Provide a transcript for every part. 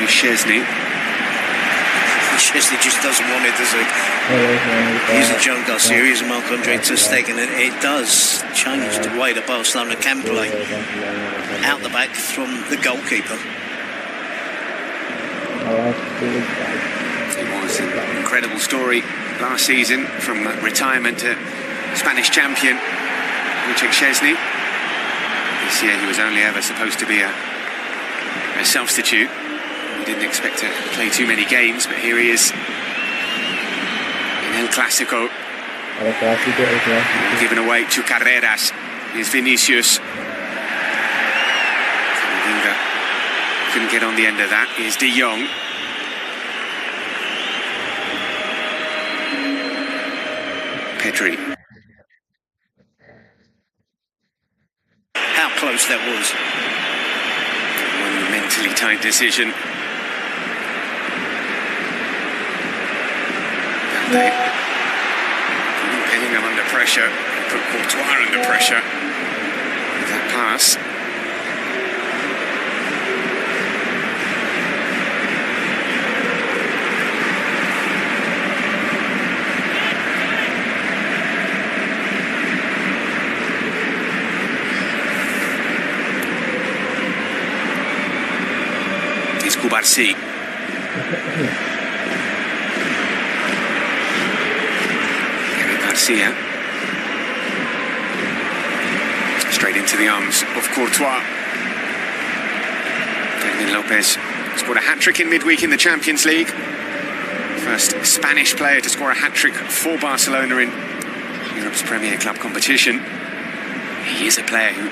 Szczesny. Szczesny just doesn't want it, does he? He's a John Garcia, he's a Marc-Andre ter Stegen, and it does change the way that Barcelona can play out the back from the goalkeeper. It was an incredible story last season, from retirement to Spanish champion Wojciech Szczesny. This year he was only ever supposed to be a substitute. We didn't expect to play too many games, but here he is in El Clasico. Given away to Carreras. Here's Vinicius. Couldn't get on the end of that. Here's De Jong. Pedri. How close that was. A monumentally tight decision. Bellingham under pressure. Put Courtois under pressure with that pass. Kubarsi. Garcia. Straight into the arms of Courtois. Fermin Lopez scored a hat-trick in midweek in the Champions League. First Spanish player to score a hat-trick for Barcelona in Europe's premier club competition. He is a player who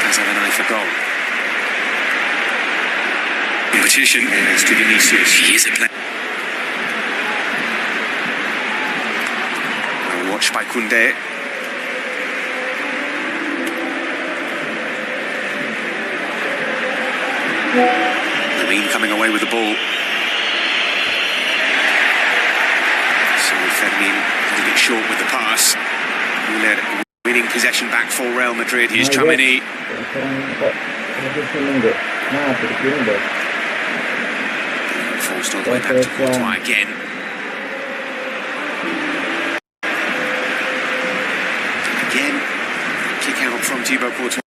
does have an eye for goal. Competition as to Vinicius. He is a player. Well watched by Koundé. Lamine coming away with the ball. So Fermin a little bit short with the pass. Müller winning possession back for Real Madrid. Here's Tchouaméni. Forced all the way back to Courtois again. Again, kick out from Thibaut Courtois.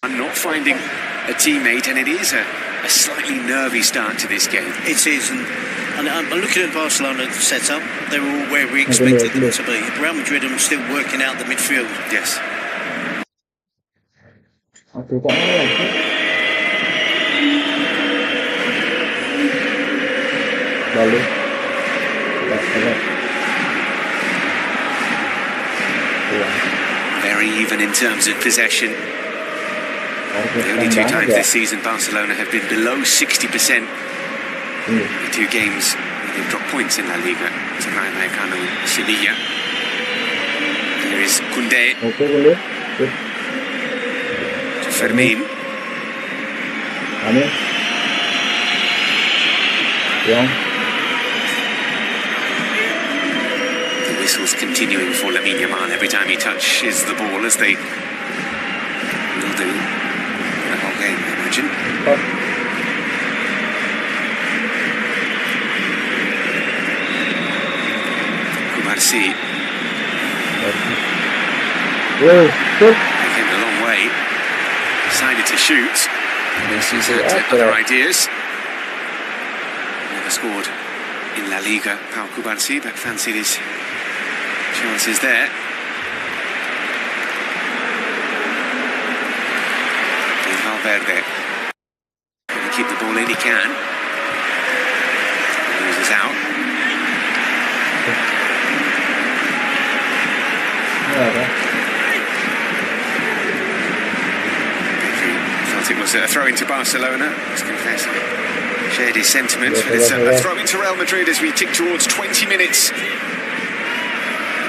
I'm not finding a teammate, and it is a slightly nervy start to this game. It is, and I'm looking at Barcelona setup. They're all where we expected them to be. Real Madrid are still working out the midfield. Yes. Very even in terms of possession. The only two times this season Barcelona have been below 60%. The two games where they've dropped points in La Liga to Rayo Vallecano and Sevilla. Here is Koundé. To Fermin. The whistle's continuing for Lamine Yamal every time he touches the ball, as they will do the whole game, I imagine. Kubarsi. They came a long way. Decided to shoot. This is other ideas. Never scored in La Liga, Pau Kubarsi, but fancied his chances there. Valverde. Can he keep the ball in? He can. Loses out. Pedri felt it was a throw into Barcelona. Let's confess, I shared his sentiments, but it's a throw into Real Madrid as we tick towards 20 minutes.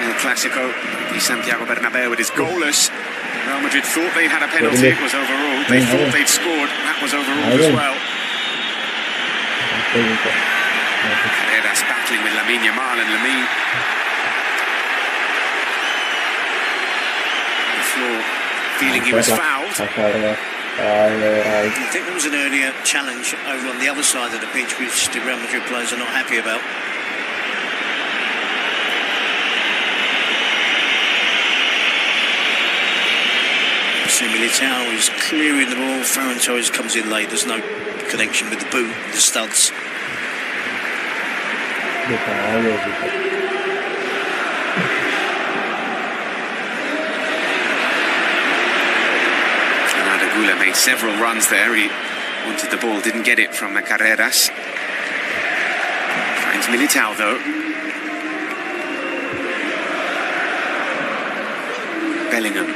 El Clasico, the Santiago Bernabeu, it is goalless. Real Madrid thought they had a penalty, it was overruled. They thought they'd scored, that was overruled as well. Carreras battling with Lamine Yamal, and Lamine on the floor, feeling he was fouled. I think there was an earlier challenge over on the other side of the pitch, which the Real Madrid players are not happy about. Bissmillah is clearing the ball. Ferran Torres comes in late. There's no connection with the boot, the studs. Gula made several runs there. He wanted the ball, didn't get it from Carreras. Finds Militao though. Bellingham.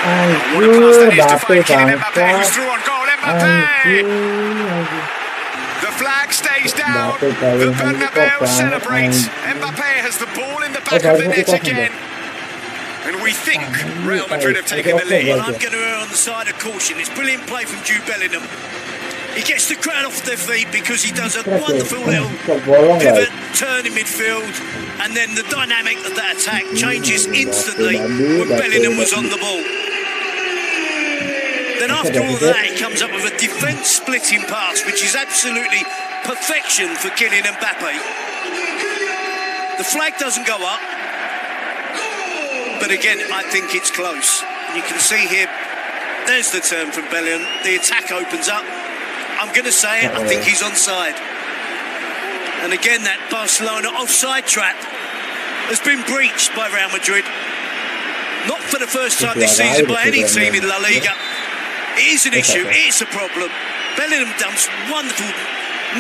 What a pass that is to find Kylian Mbappe, who's through on goal. Mbappe! The flag stays down. The Bernabeu celebrates. Mbappe has the ball in the back of the net again. And we think Real Madrid have taken the lead. Well, I'm going to err on the side of caution. It's brilliant play from Jude Bellingham. He gets the crowd off their feet because he does a wonderful little pivot, turn in midfield, and then the dynamic of that attack changes instantly when Bellingham was on the ball. Then after all that, he comes up with a defence-splitting pass, which is absolutely perfection for Kylian Mbappe. The flag doesn't go up. But again, I think it's close. You can see here, there's the turn from Bellingham. The attack opens up. I'm going to say it, I think he's onside. And again, that Barcelona offside trap has been breached by Real Madrid. Not for the first time this season by any team in La Liga. It is an issue, it is a problem. Bellingham dumps wonderful,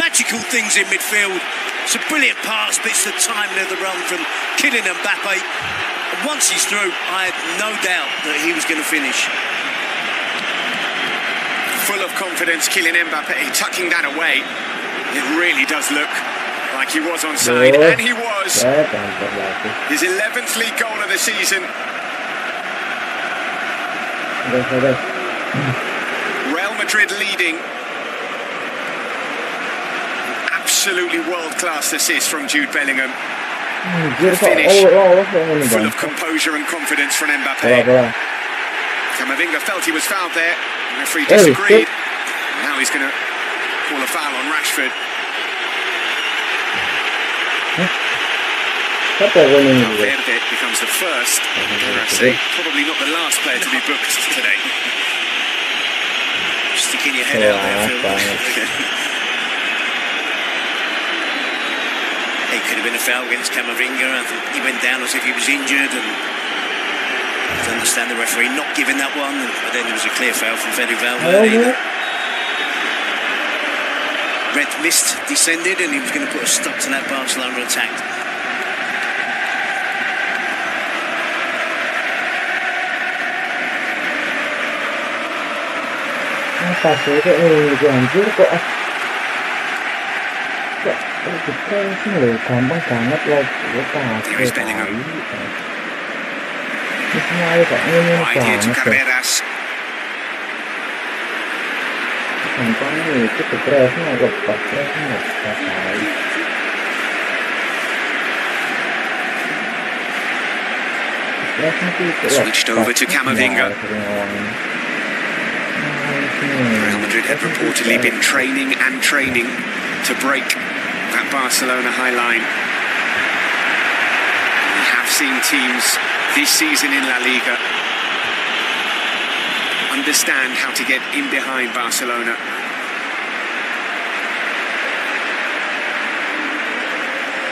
magical things in midfield. It's a brilliant pass, but it's the timing of the run from Kylian Mbappe. And once he's through, I had no doubt that he was going to finish. Full of confidence, Kylian Mbappe tucking that away. It really does look like he was onside, and he was. His 11th league goal of the season. Real Madrid leading. Absolutely world-class assist from Jude Bellingham. Finish full of composure and confidence from Mbappe. Camavinga felt he was fouled there. The referee disagreed. Now he's going to call a foul on Rashford. Valverde becomes the first, dare I say, probably not the last player to be booked today. Sticking your head out there, Phil. It could have been a foul against Camavinga. I think he went down as if he was injured, and I understand the referee not giving that one, but then there was a clear foul from Valverde. Red mist descended, and he was going to put a stop to that Barcelona attack. Here is Bellingham. Right here to Carreras. Switched over to Camavinga. Real Madrid had reportedly been training to break that Barcelona high line. We have seen teams this season in La Liga understand how to get in behind Barcelona.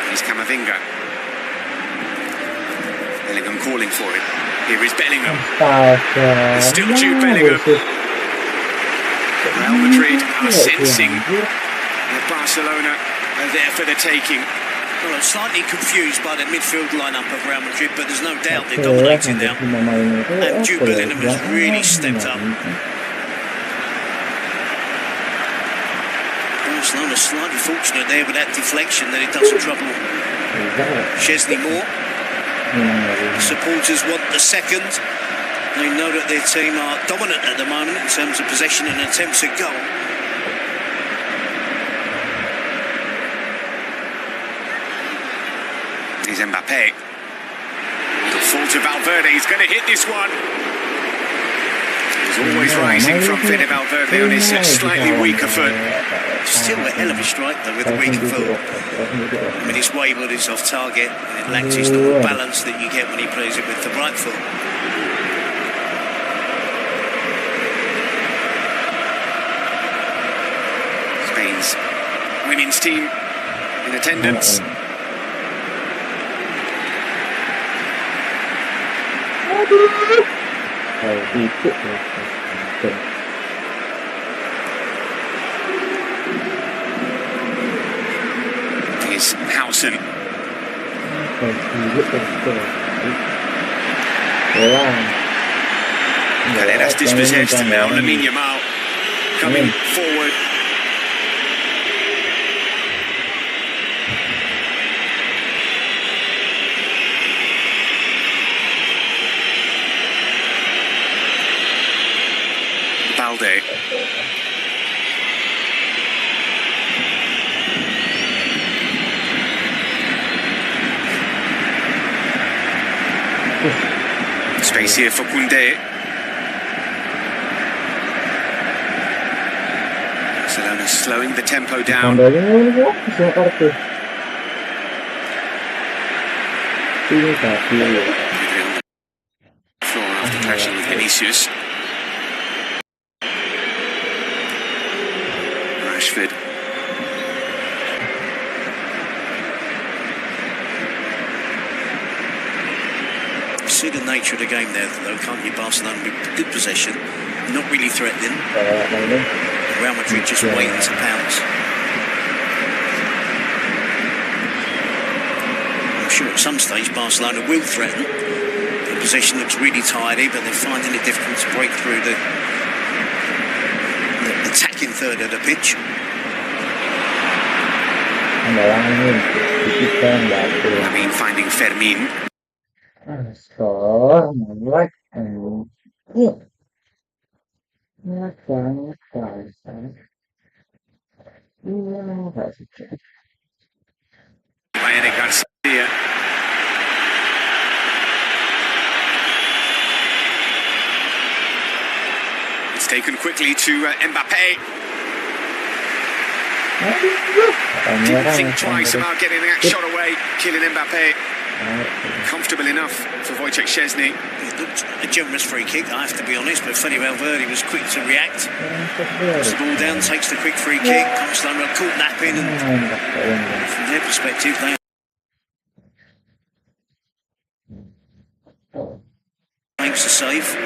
Here's Camavinga. Bellingham calling for it. Here is Bellingham. There's still Jude Bellingham. Real Madrid are sensing that Barcelona are there for the taking. Well, I'm slightly confused by the midfield lineup of Real Madrid, but there's no doubt they're dominating now. And Jude Bellingham has really stepped up. Barcelona slightly fortunate there with that deflection that it doesn't trouble Szczesny more. Supporters want the second. They know that their team are dominant at the moment in terms of possession and attempts at goal. Here's Mbappe. Little fall to Valverde. He's going to hit this one. He's always rising from Fede Valverde on his slightly weaker foot. Still a hell of a strike though with the weaker foot. I mean, it's wayward, it's off target, and it lacks his normal balance that you get when he plays it with the right foot. Spain's women's team in attendance. Here's Housen. Carreras dispossessed, and now Lamine Yamal coming forward. Balde. Space here for Koundé. Barcelona slowing the tempo down. Floor after clashing with Vinicius. Rashford. See the nature of the game there, though, can't you? Barcelona with good possession, not really threatening. Real Madrid just waiting to pounce. I'm sure at some stage Barcelona will threaten. The possession looks really tidy, but they're finding it difficult to break through the attacking third of the pitch. I mean, finding Fermin. By Garcia. It's taken quickly to Mbappe. Didn't think twice about getting that shot away. Kylian Mbappe. Comfortable enough for Wojciech Szczesny. It looked a generous free kick, I have to be honest, but Fede Valverde was quick to react. Puts the ball down, takes the quick free kick. Barcelona are caught napping, and from their perspective, they makes the save.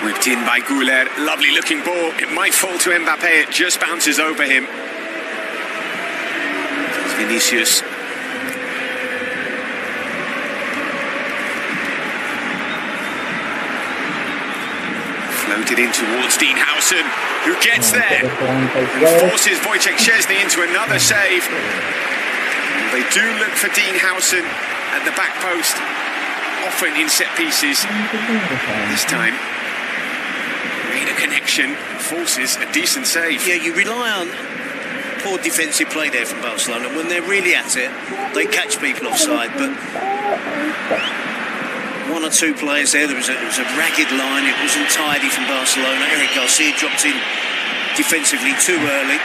Whipped in by Goulet. Lovely looking ball. It might fall to Mbappe. It just bounces over him. There's Vinicius. Floated in towards Dean Housen, who gets there and forces Wojciech Szczesny into another save. And they do look for Dean Housen at the back post, often in set pieces. This time, made a connection, forces a decent save. Yeah, you rely on poor defensive play there from Barcelona. When they're really at it, they catch people offside, but one or two players there, it was a ragged line, it wasn't tidy from Barcelona. Eric Garcia dropped in defensively too early.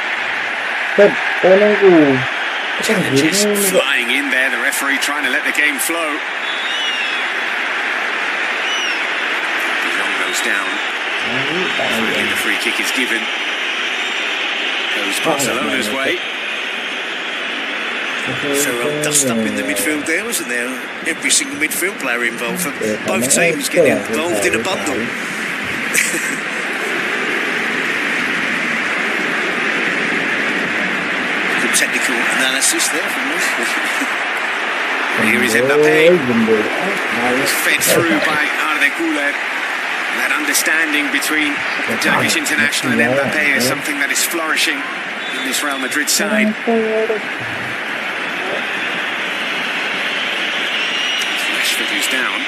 Challenges flying in there, the referee trying to let the game flow. Young goes down. And the free kick is given. Goes Barcelona's way. Thorough dust up in the midfield there, wasn't there? Every single midfield player involved. For both teams getting involved in a bundle. Good technical analysis there from us. Here is Mbappe. Fed through by Arde Goulet. That understanding between the Turkish international and Mbappe is something that is flourishing in this Real Madrid side. Rashford who's down.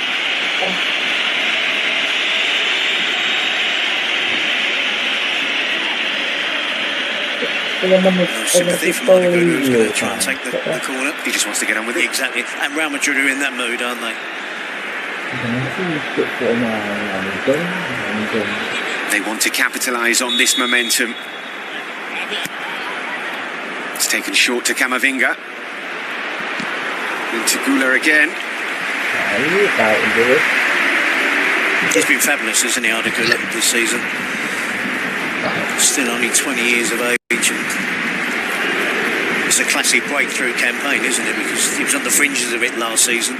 No sympathy from Arda who's going to try and take the corner. He just wants to get on with it. Exactly. And Real Madrid are in that mood, aren't they? They want to capitalise on this momentum. It's taken short to Camavinga. Into Gula again. He's been fabulous, isn't he, Arda Gula, this season? Still only 20 years of age. And it's a classic breakthrough campaign, isn't it? Because he was on the fringes of it last season.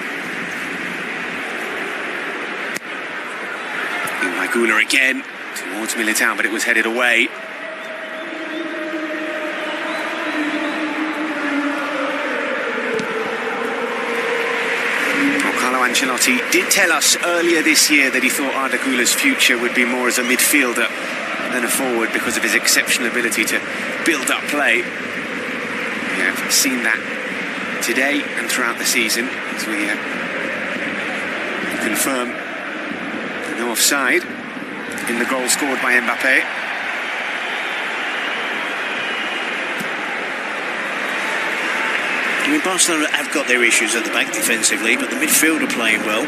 Gula again towards Militao, but it was headed away. Carlo Ancelotti did tell us earlier this year that he thought Arda Gula's future would be more as a midfielder than a forward because of his exceptional ability to build up play. We have seen that today and throughout the season as we confirm no offside in the goal scored by Mbappe. I mean, Barcelona have got their issues at the back defensively, but the midfield are playing well.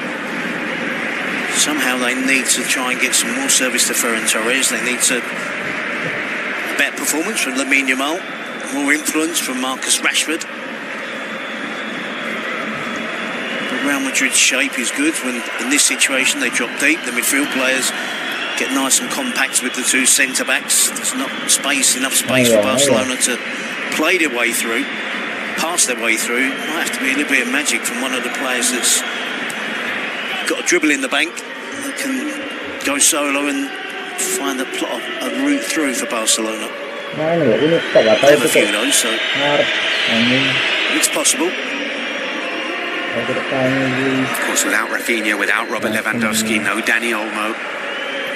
Somehow they need to try and get some more service to Ferran Torres. They need a better performance from Lamine Yamal, more influence from Marcus Rashford. But Real Madrid's shape is good when, in this situation, they drop deep. The midfield players get nice and compact with the two centre-backs. There's not enough space for Barcelona to play their way through, pass their way through. It might have to be a little bit of magic from one of the players that's got a dribble in the bank that can go solo and find a route through for Barcelona. They have a few of those, so it's possible. Of course, without Rafinha, without Robert Lewandowski, no Dani Olmo.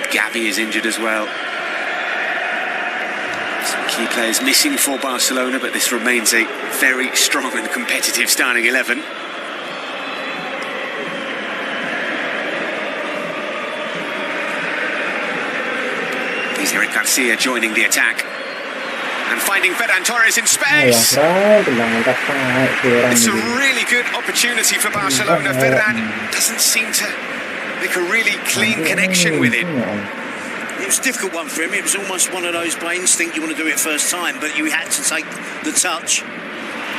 Gavi is injured as well. Some key players missing for Barcelona, but this remains a very strong and competitive starting 11. Here's Eric Garcia joining the attack and finding Ferran Torres in space. It's a really good opportunity for Barcelona. Ferran doesn't seem to make a really clean connection with it. It was a difficult one for him. It was almost one of those by instinct you want to do it first time, but you had to take the touch.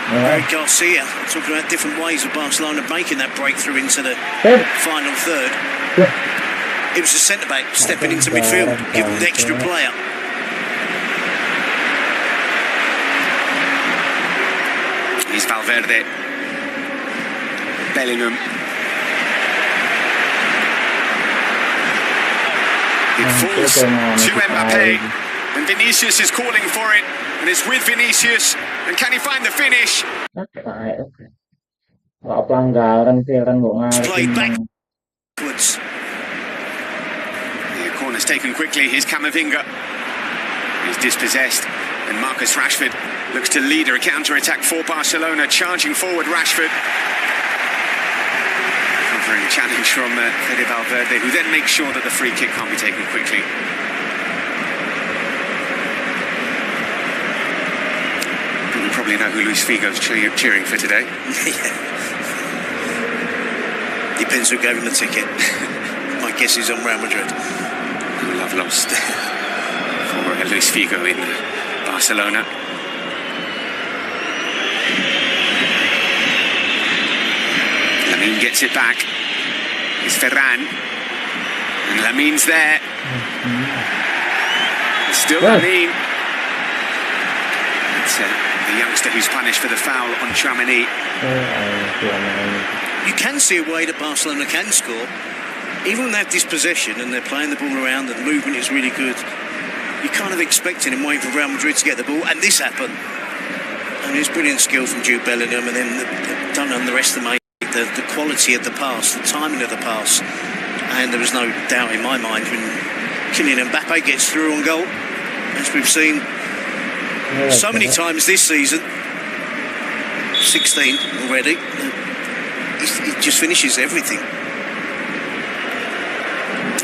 Eric Garcia talking about different ways of Barcelona making that breakthrough into the final third. It was the centre-back stepping into midfield, giving the extra player. Here's Valverde. Bellingham. It falls to Mbappe, and Vinicius is calling for it, and it's with Vinicius, and can he find the finish? Played backwards. The corner's taken quickly. Here's Camavinga. He's dispossessed, and Marcus Rashford looks to lead a counter-attack for Barcelona, charging forward Rashford. Covering a challenge from Fede Valverde, who then makes sure that the free kick can't be taken quickly. You probably know who Luis Figo's cheering for today. Depends who gave him the ticket. My guess is on Real Madrid. Who will have lost for Luis Figo in Barcelona. Lamine gets it back. It's Ferran. And Lamine's there. It's still Lamine. It's the youngster who's punished for the foul on Tchouaméni. You can see a way that Barcelona can score. Even when they have dispossession and they're playing the ball around and the movement is really good, you're kind of expecting and waiting for Real Madrid to get the ball, and this happened. I mean, it's brilliant skill from Jude Bellingham, and then don't underestimate the quality of the pass, the timing of the pass. And there was no doubt in my mind when Kylian Mbappe gets through on goal, as we've seen so many times this season. 16 already. He just finishes everything.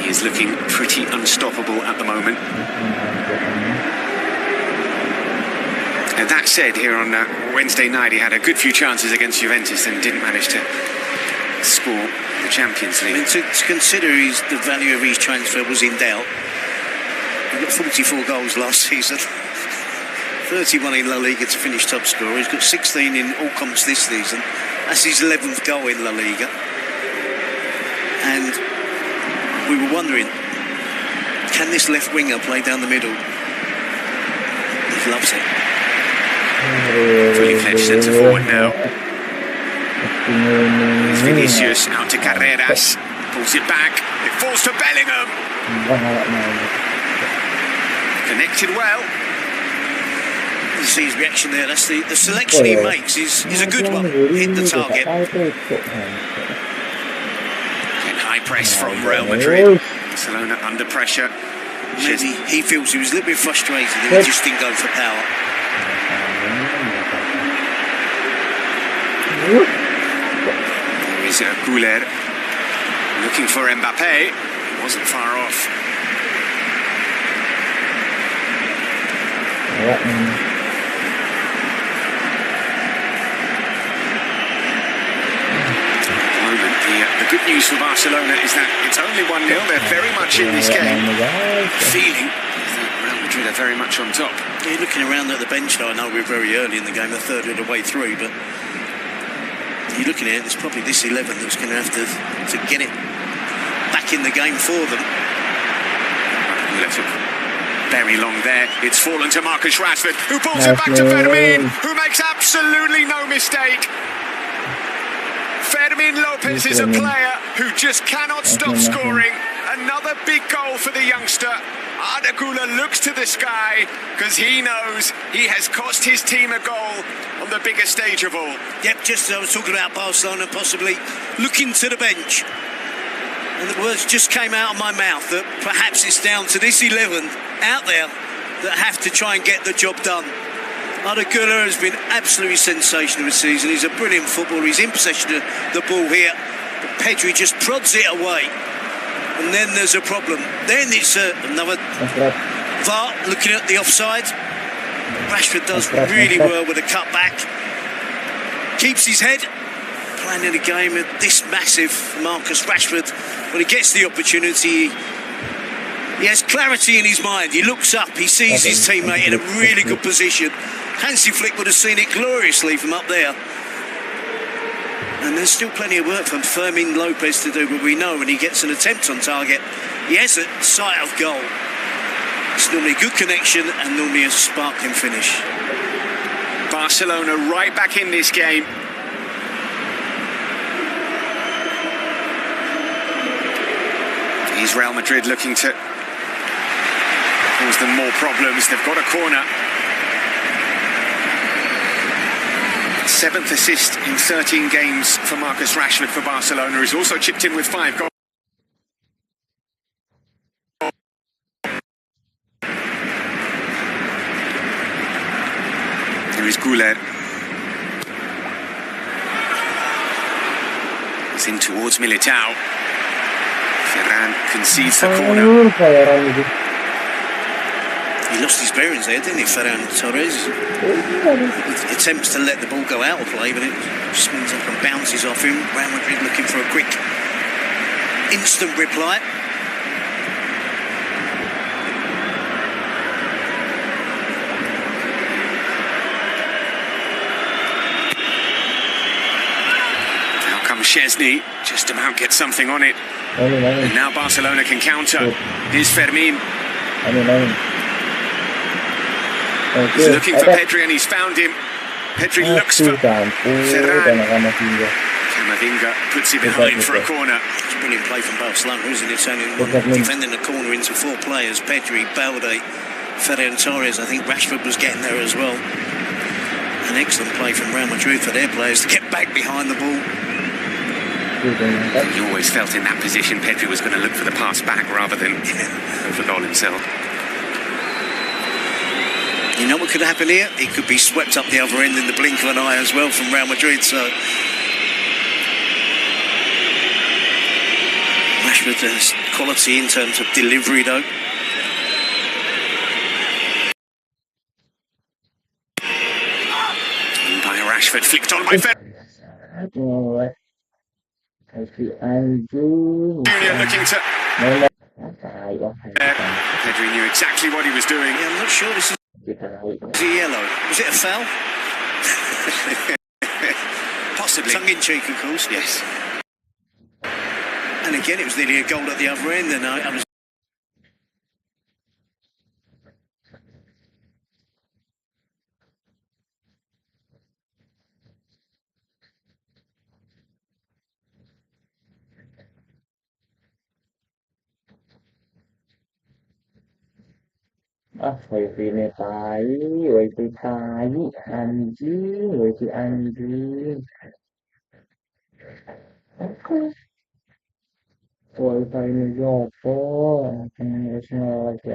He is looking pretty unstoppable at the moment. And that said, here on Wednesday night, he had a good few chances against Juventus and didn't manage to score the Champions League. I mean, to consider the value of his transfer was in doubt. He got 44 goals last season. 31 in La Liga to finish top scorer. He's got 16 in all comps this season. That's his 11th goal in La Liga. And we were wondering, can this left winger play down the middle? He loves it. Fully fledged centre forward now. Vinicius out to Carreras. Pulls it back. It falls to Bellingham. Connected well. You see his reaction there. That's the selection he makes is a good one. Hit the target. High press from Real Madrid. Barcelona under pressure. Maybe he feels he was a little bit frustrated and he just didn't go for power. There is Güler looking for Mbappe. He wasn't far off. The good news for Barcelona is that it's only 1-0. They're very much in this game. Feeling that Real Madrid are very much on top. You're looking around at the bench now. I know we're very early in the game, a third of the way through, but you're looking at it, it's probably this 11 that's going to have to get it back in the game for them. Very long there. It's fallen to Marcus Rashford, who pulls it back to Fermin, who makes absolutely no mistake. Fermin Lopez is a player who just cannot stop scoring. Another big goal for the youngster. Arda Güler looks to the sky because he knows he has cost his team a goal on the biggest stage of all. Yep, just as I was talking about Barcelona possibly looking to the bench. And the words just came out of my mouth that perhaps it's down to this 11 out there that have to try and get the job done. Arda Güler has been absolutely sensational this season. He's a brilliant footballer. He's in possession of the ball here. But Pedri just prods it away. And then there's a problem. Then it's another VAR looking at the offside. Rashford does really well with a cut back. Keeps his head. Playing in a game with this massive Marcus Rashford. When he gets the opportunity, he has clarity in his mind. He looks up. He sees his teammate in a really good position. Hansi Flick would have seen it gloriously from up there. And there's still plenty of work for Fermin Lopez to do, but we know when he gets an attempt on target, he has a sight of goal. It's normally a good connection and normally a sparkling finish. Barcelona right back in this game. Is Real Madrid looking to cause them more problems? They've got a corner. 7th assist in 13 games for Marcus Rashford for Barcelona. He's also chipped in with 5 goals. Here is Güler. It's in towards Militao. Ferran concedes the corner. He lost his bearings there, didn't he, Ferran Torres? He attempts to let the ball go out of play, but it spins up and bounces off him. Real Madrid looking for a quick, instant reply. Now comes Szczesny, just about gets something on it. And now Barcelona can counter. Here's Fermin. He's looking for Pedri and he's found him. Pedri looks for Ferran. Camavinga puts it behind for a corner. It's a brilliant play from Barcelona, isn't it? Turning defending the corner into 4 players. Pedri, Balde, Ferran Torres. I think Rashford was getting there as well. An excellent play from Real Madrid for their players to get back behind the ball. You always felt in that position Pedri was going to look for the pass back rather than go for goal himself. You know what could happen here? He could be swept up the other end in the blink of an eye as well from Real Madrid. So Rashford has quality in terms of delivery, though. By Rashford, flicked on by Junior looking to... Pedri knew exactly what he was doing. Yeah, I'm not sure this is a yellow. Was it a foul? Possibly. Tongue-in-cheek, of course. Yes. And again, it was nearly a goal at the other end, and I was... Người thì này tài, người thì tài, anh chứ, người thì anh chứ. Ôi thầy này giọt quá, anh sao vậy?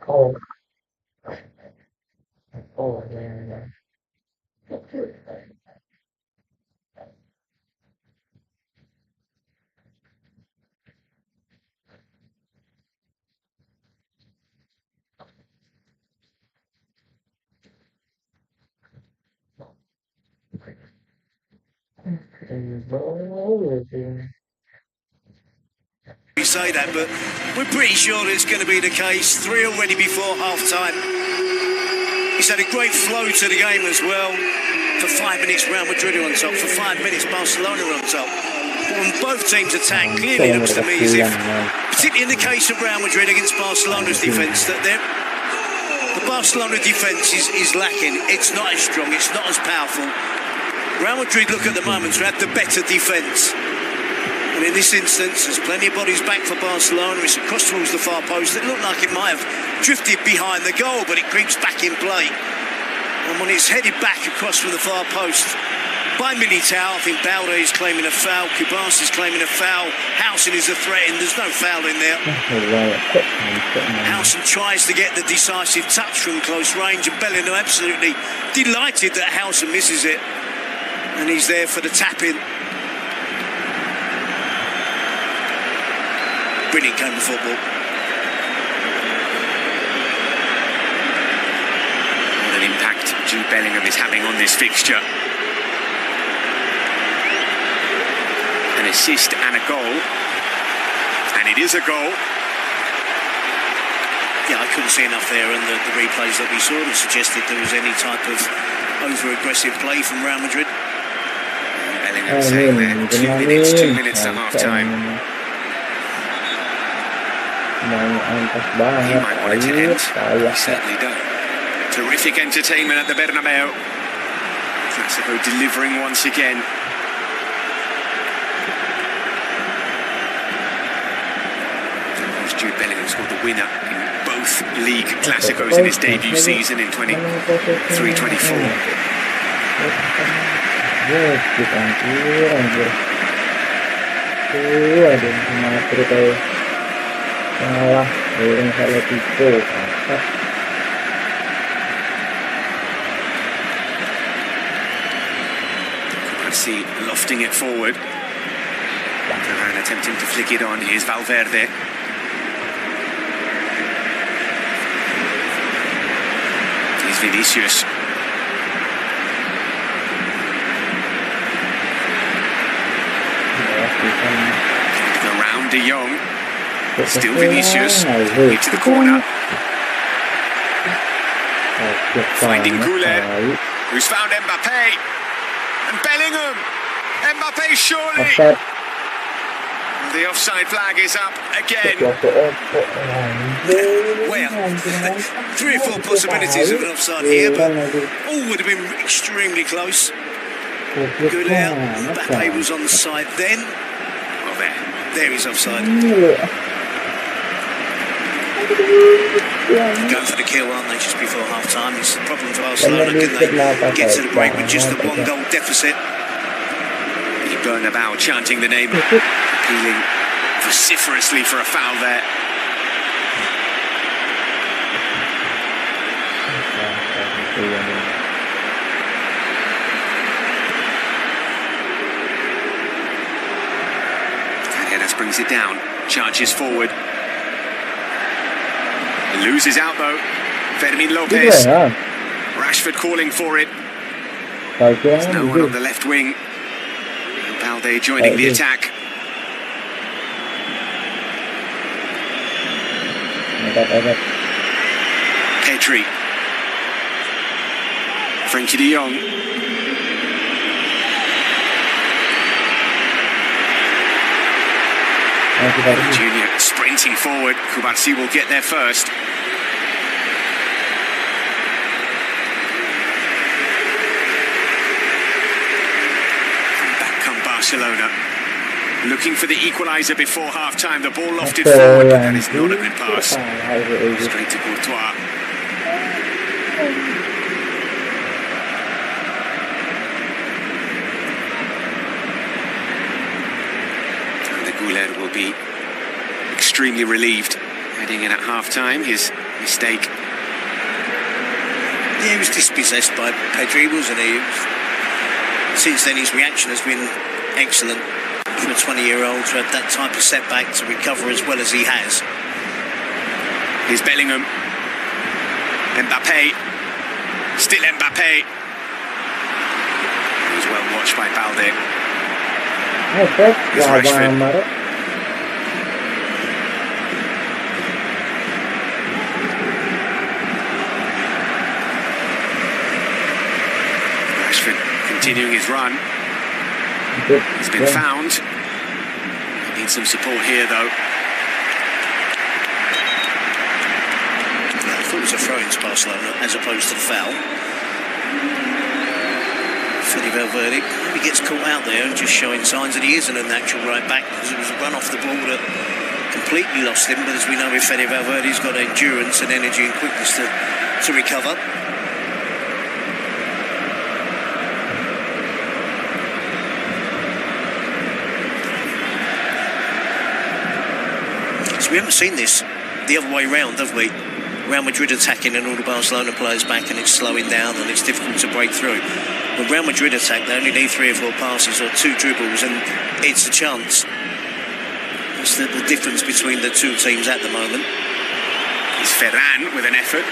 Ồ, ồ, We say that, but we're pretty sure that it's going to be the case. 3 already before half-time. He's had a great flow to the game as well. For 5 minutes, Real Madrid are on top. For 5 minutes, Barcelona are on top. When both teams attack, clearly looks to me as if, particularly in the case of Real Madrid against Barcelona's defence, that the Barcelona defence is lacking. It's not as strong, it's not as powerful. Real Madrid look at the moment to have the better defence. And in this instance, there's plenty of bodies back for Barcelona. It's across towards the far post. It looked like it might have drifted behind the goal, but it creeps back in play. And when it's headed back across from the far post by Militao, I think Balde is claiming a foul, Kubas is claiming a foul, Housen is a threat, and there's no foul in there. Housen tries to get the decisive touch from close range, and Bellingham absolutely delighted that Housen misses it. And he's there for the tap-in. Brilliant game of football. What an impact Jude Bellingham is having on this fixture. An assist and a goal. And it is a goal. Yeah, I couldn't see enough there, and the replays that we saw that suggested there was any type of over-aggressive play from Real Madrid. Bellingham saying there, 2 minutes to half-time. He might want it to end. He certainly don't. Terrific entertainment at the Bernabeu. Clasico delivering once again. Jude Bellingham scored the winner in both league Clasicos in his debut season in 23-24. See lofting it forward. And attempting to flick it on. Here's Valverde. Here's Vinicius. Around De Jong. Still Vinicius. Into the corner. Finding Goulet, who's found Mbappe. And Bellingham. Mbappe surely. The offside flag is up again. Well, 3 or 4 possibilities of an offside here, but all would have been extremely close. Good out. Mbappe was on the side then. Well, there he's offside. Going for the kill, aren't they, just before half-time? It's a problem for Barcelona. Can they get to the break with just the 1 goal deficit? Bernabeu chanting the name, appealing vociferously for a foul there. Carreras brings it down, charges forward. Loses out though. Fermin Lopez. Rashford calling for it. There's no one on the left wing. Balde joining the attack. Pedri. Frankie de Jong. Junior sprinting forward. Kubarsi will get there first. Barcelona looking for the equaliser before half-time. The ball lofted forward, but that is not a good pass. Straight to Courtois. And the Goulet will be extremely relieved heading in at half-time. His mistake. Yeah, he was dispossessed by Pedri, wasn't he? Since then, his reaction has been excellent for a 20-year-old to have that type of setback to recover as well as he has. Here's Bellingham. Mbappe. Still Mbappe. He was well watched by Balde. Here's Rashford. Rashford continuing his run. He's been found. He needs some support here, though. Yeah, I thought it was a throw into Barcelona as opposed to the foul. Fede Valverde he gets caught out there and just showing signs that he isn't a natural right back because it was a run off the ball that completely lost him. But as we know, with Fede Valverde, he's got endurance and energy and quickness to recover. We haven't seen this the other way round, have we? Real Madrid attacking and all the Barcelona players back and it's slowing down and it's difficult to break through. When Real Madrid attack, they only need 3 or 4 passes or 2 dribbles and it's a chance. That's the difference between the two teams at the moment. It's Ferran with an effort.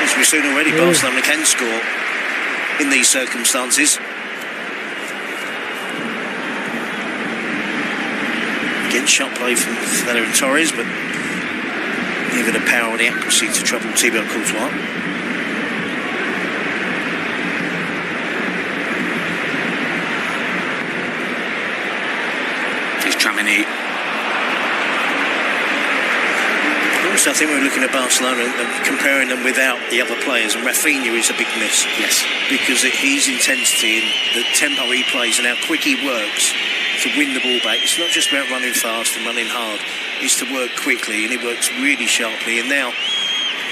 As we've seen already, Barcelona can score in these circumstances. Again, shot play from Ferran Torres, but neither the power or the accuracy to trouble Thibaut Courtois. Here's Tramini. Also, I think we're looking at Barcelona and comparing them without the other players, and Rafinha is a big miss. Yes. Because his intensity and the tempo he plays and how quick he works to win the ball back. It's not just about running fast and running hard. It's to work quickly, and he works really sharply. And now,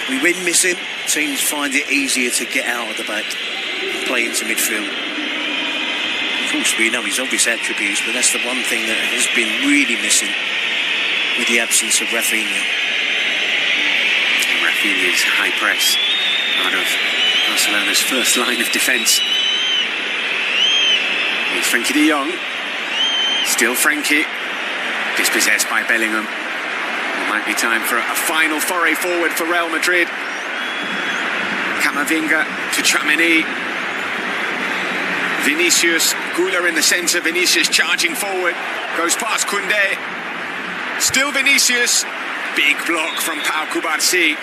we win missing, teams find it easier to get out of the back and play into midfield. Of course, we know his obvious attributes, but that's the one thing that has been really missing with the absence of Rafinha. Rafinha's high press out of Barcelona's first line of defence. Here's Frankie de Jong. Still Frankie, dispossessed by Bellingham. It might be time for a final foray forward for Real Madrid. Camavinga to Tramini. Vinicius, Gula in the centre, Vinicius charging forward, goes past Koundé. Still Vinicius, big block from Pau Cubarsí.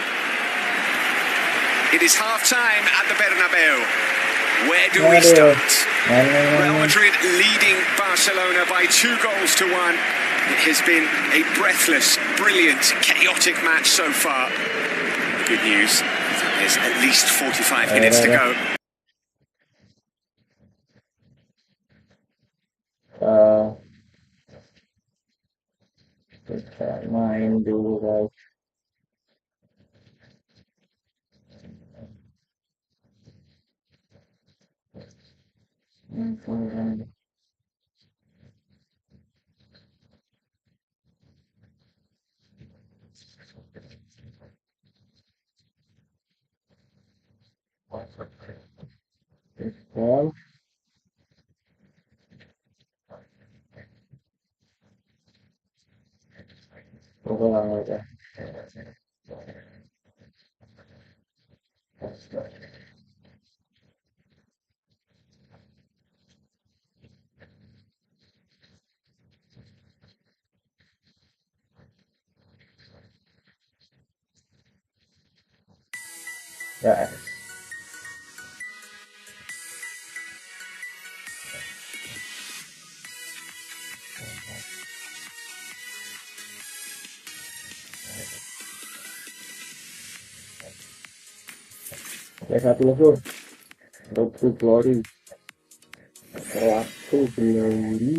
It is half-time at the Bernabeu. Where do we start? Real Madrid leading Barcelona by 2 goals to 1. It has been a breathless, brilliant, chaotic match so far. Good news, there's at least 45 minutes to go. Main dulu guys. Pistol. Pukul aja. Ya, ya satu lagi. Waktu glory. Waktu glory.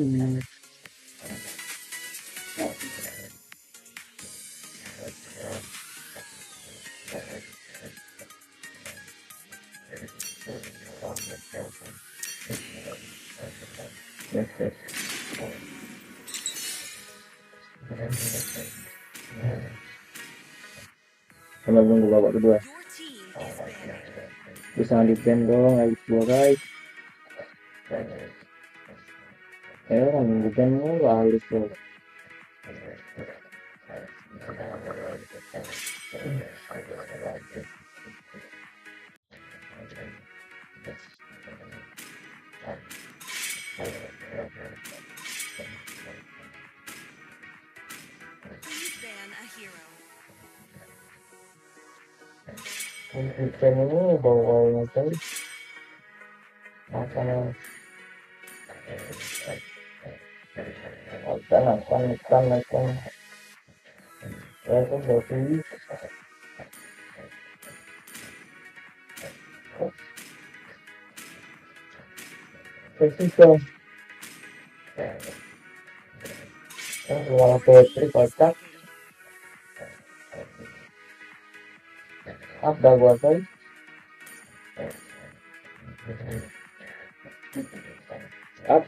Yes, yes. Sambil nunggu babak kedua. Bisa di-ban dong, habis dua guys. Kan nunggu-ban mulu halus tuh. Ban ini bawa macam makanan. Makan. Ya kan berarti Clasico. Kan semua Petri kocak. Apa gua tuh? Up.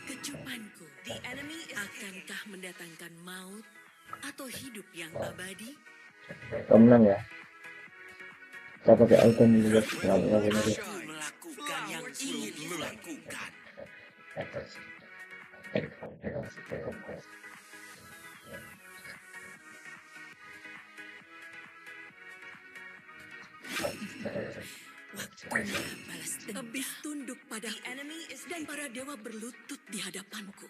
Kecupanku, akankah mendatangkan maut atau hidup yang abadi? Menang ya. Saya pakai item juga. Nggak benar. Aku melakukan yang ingin kulakukan. Waktunya balas dendam. Iblis tunduk padaku dan para dewa berlutut di hadapanku.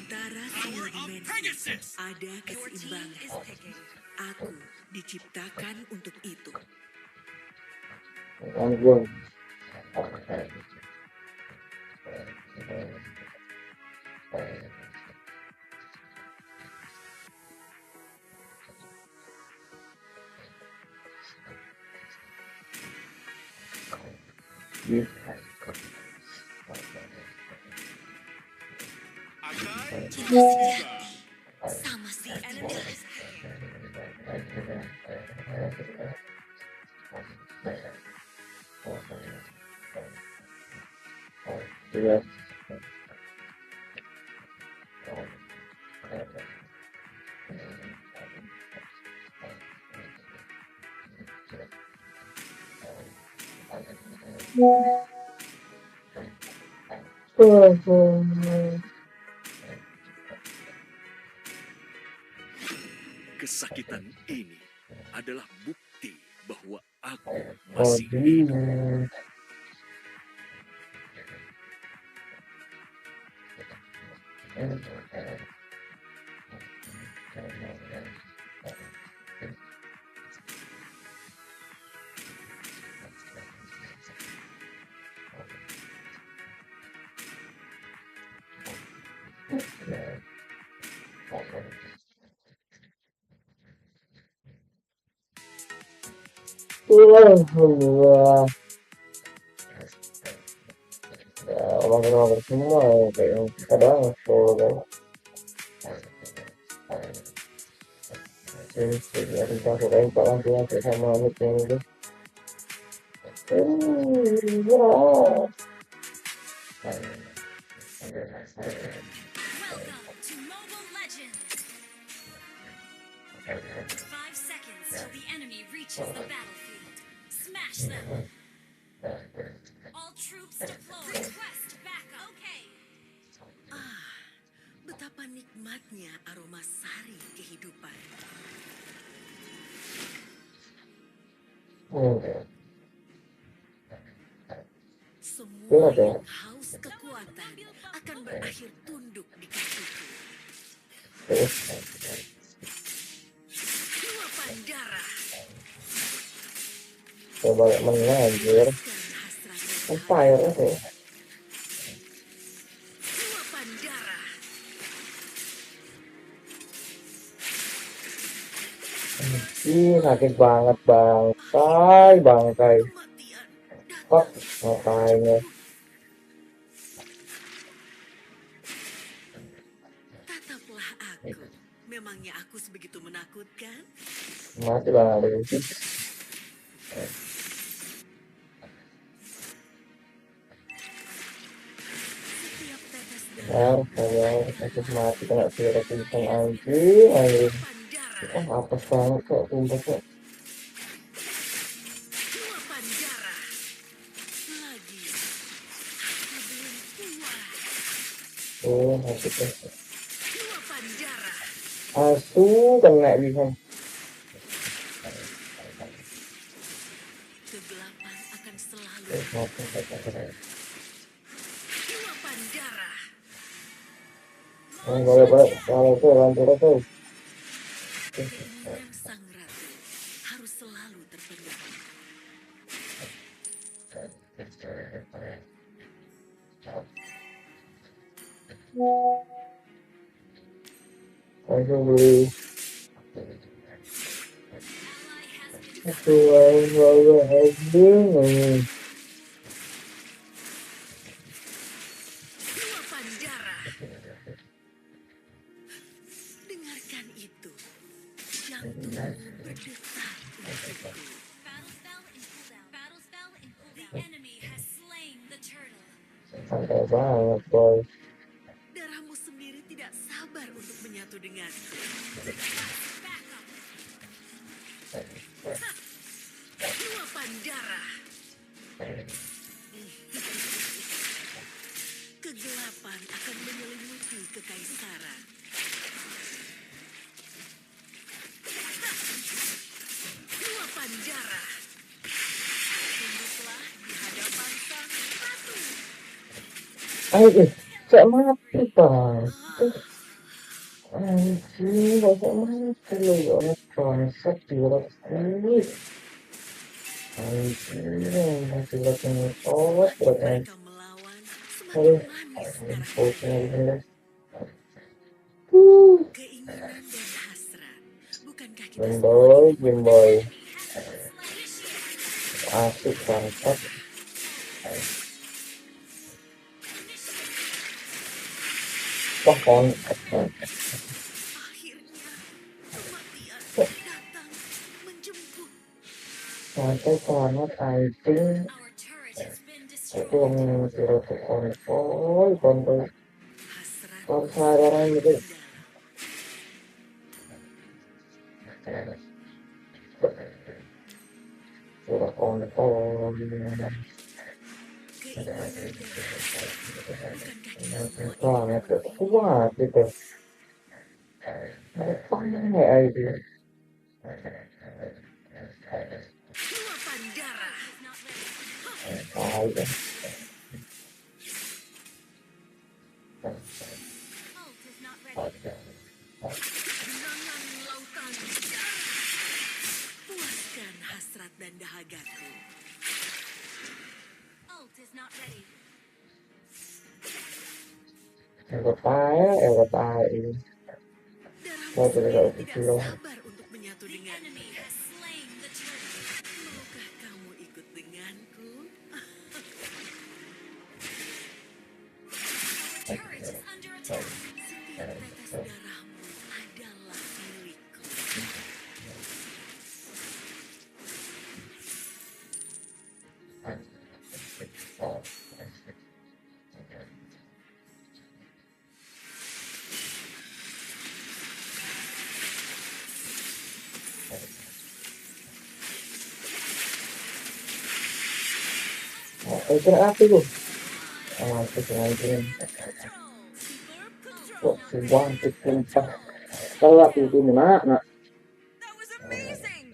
Antara semua dimensi ada keseimbangan. Aku diciptakan untuk itu. Anggur. Cinta sejati sama si enemy. Yes. Kesakitan ini adalah bukti bahwa aku masih hidup. Alhamdulillah. Ya, orang semua ya, kayak kadang full kan. Jadi ya kita sudah Pak langsung aja sama meeting itu. Ya. Welcome to Mobile Legends. 5 seconds till the enemy reaches the battlefield. Smash them. All troops deploy. Request backup. Okay. Betapa nikmatnya aroma sari kehidupan. Semua yang haus kekuatan akan berakhir tunduk di kakiku. Luapan darah. Coba menang anjir. Fire itu. Luapan darah. Sakit banget bangkai. Kematian Fuck, datang. makanya. Tataplah aku. Memangnya aku sebegitu menakutkan? Mati lah. Setiap tetes Nah, darah. saya sakit mati kena virus kenceng anjing. Luapan darah. Apes banget kok sumpah kok. Luapan darah. Lagi. Aku belum kuat. Sakitnya. Luapan darah. Asu kena bisa. Kegelapan akan selalu. Luapan darah. Boleh kalau tuh lanjut tuh. Keinginan sang ratu harus selalu terpenuhi. Aku beli. Aku anjing. Luapan darah. Dengarkan itu. Jantung berdetak untukku. Battle spell in cooldown. The enemy has slain the turtle. Santai banget boy. Darahmu sendiri tidak sabar untuk menyatu denganku. Luapan darah. Kegelapan akan menyelimuti kekaisaran. Luapan darah. Tunduklah di hadapan sang ratu. Ayo, cek mati bang. Anjing, gak mati lo ya. Bangsat virus ini. Anjing, masih lagi ngotot. Semakin mereka melawan, semakin manis darah. Keinginan dan hasrat. Bukankah kita semua Game boy. inginkan? Asik bangsat. Wah, Akhirnya kematian datang menjemput. santai banget anjing. Our turret has been Itu destroyed. yang virus kontrol. Hasrat Kalau sadaran gitu. Sudah kontrol. keinginan bukankah kita semua Banget, kuat gitu. Pakai aja. luapan darah. Aja. Genangan lautan. Puaskan hasrat dan dahagaku. Yang kepala ini. Darahmu Mau sendiri tidak tidak kilo. sabar untuk menyatu dengan. Maukah turret is under attack. Setiap tetes darahmu adalah milikku. Kira apa itu? Itu keren. Kok sebuah tempat. Kalau aku itu mana? That was amazing.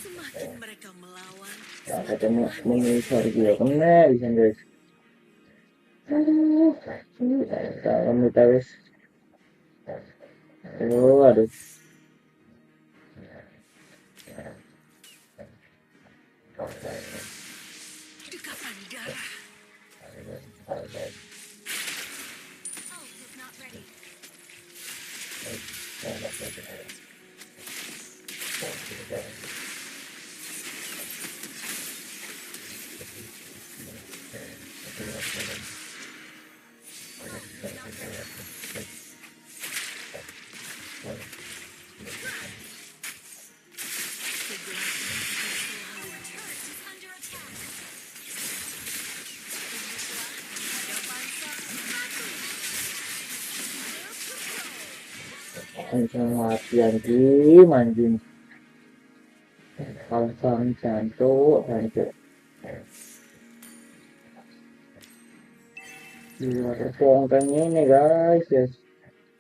Semakin mereka melawan, Ketemu sorry dia kena bisa guys. Kalau kita wis. Aduh. dekatan darah. Ult is not ready. Our turret is under attack. Ada bangsa mati. Langsung latihan manjing. Langsung jantung. Ada pongkangnya ini guys, yes.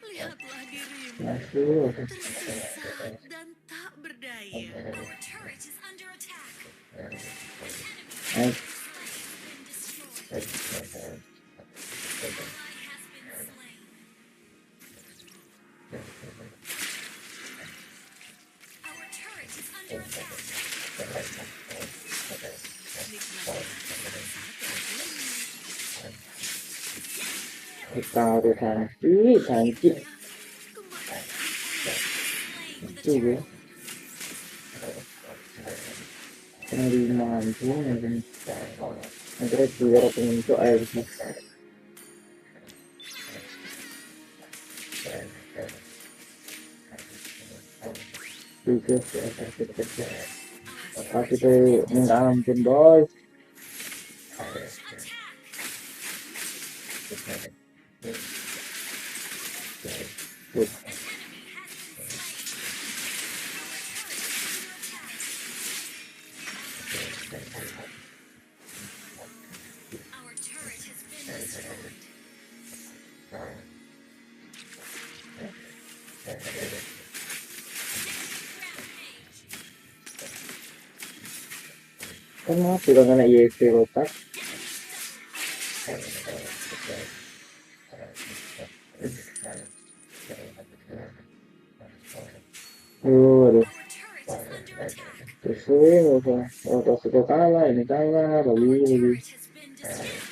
Lihatlah dirimu, Masuk. tersesat dan tak berdaya. Our turret is under attack. Enemy Nice. has been destroyed. Ally has been slain. Our turret is under attack. Kita harus sanksi. Slain with Itu a ya. turret. Penerimaan tuh mungkin. Terus juga pengunjuk air sih. Tapi itu minta ampun boy. Our turret has been destroyed. Kenapa tidak kena ISP kotak? Aduh. Our turret is under attack. Sesuai apa suka kalah ini kalah Our lagi. turret has been destroyed.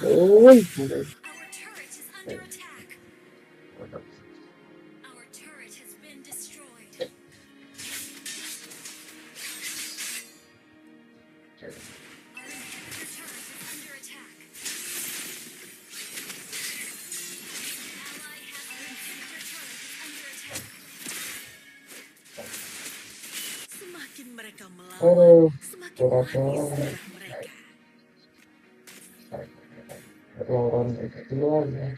Oi. Our turret is under attack. Our turret has been destroyed. Our inhibitor turret is under attack. Ally has been inhibitor turret is under attack. Semakin mereka melawan, Aduh. semakin manis darah mereka. Lawan keluar ya.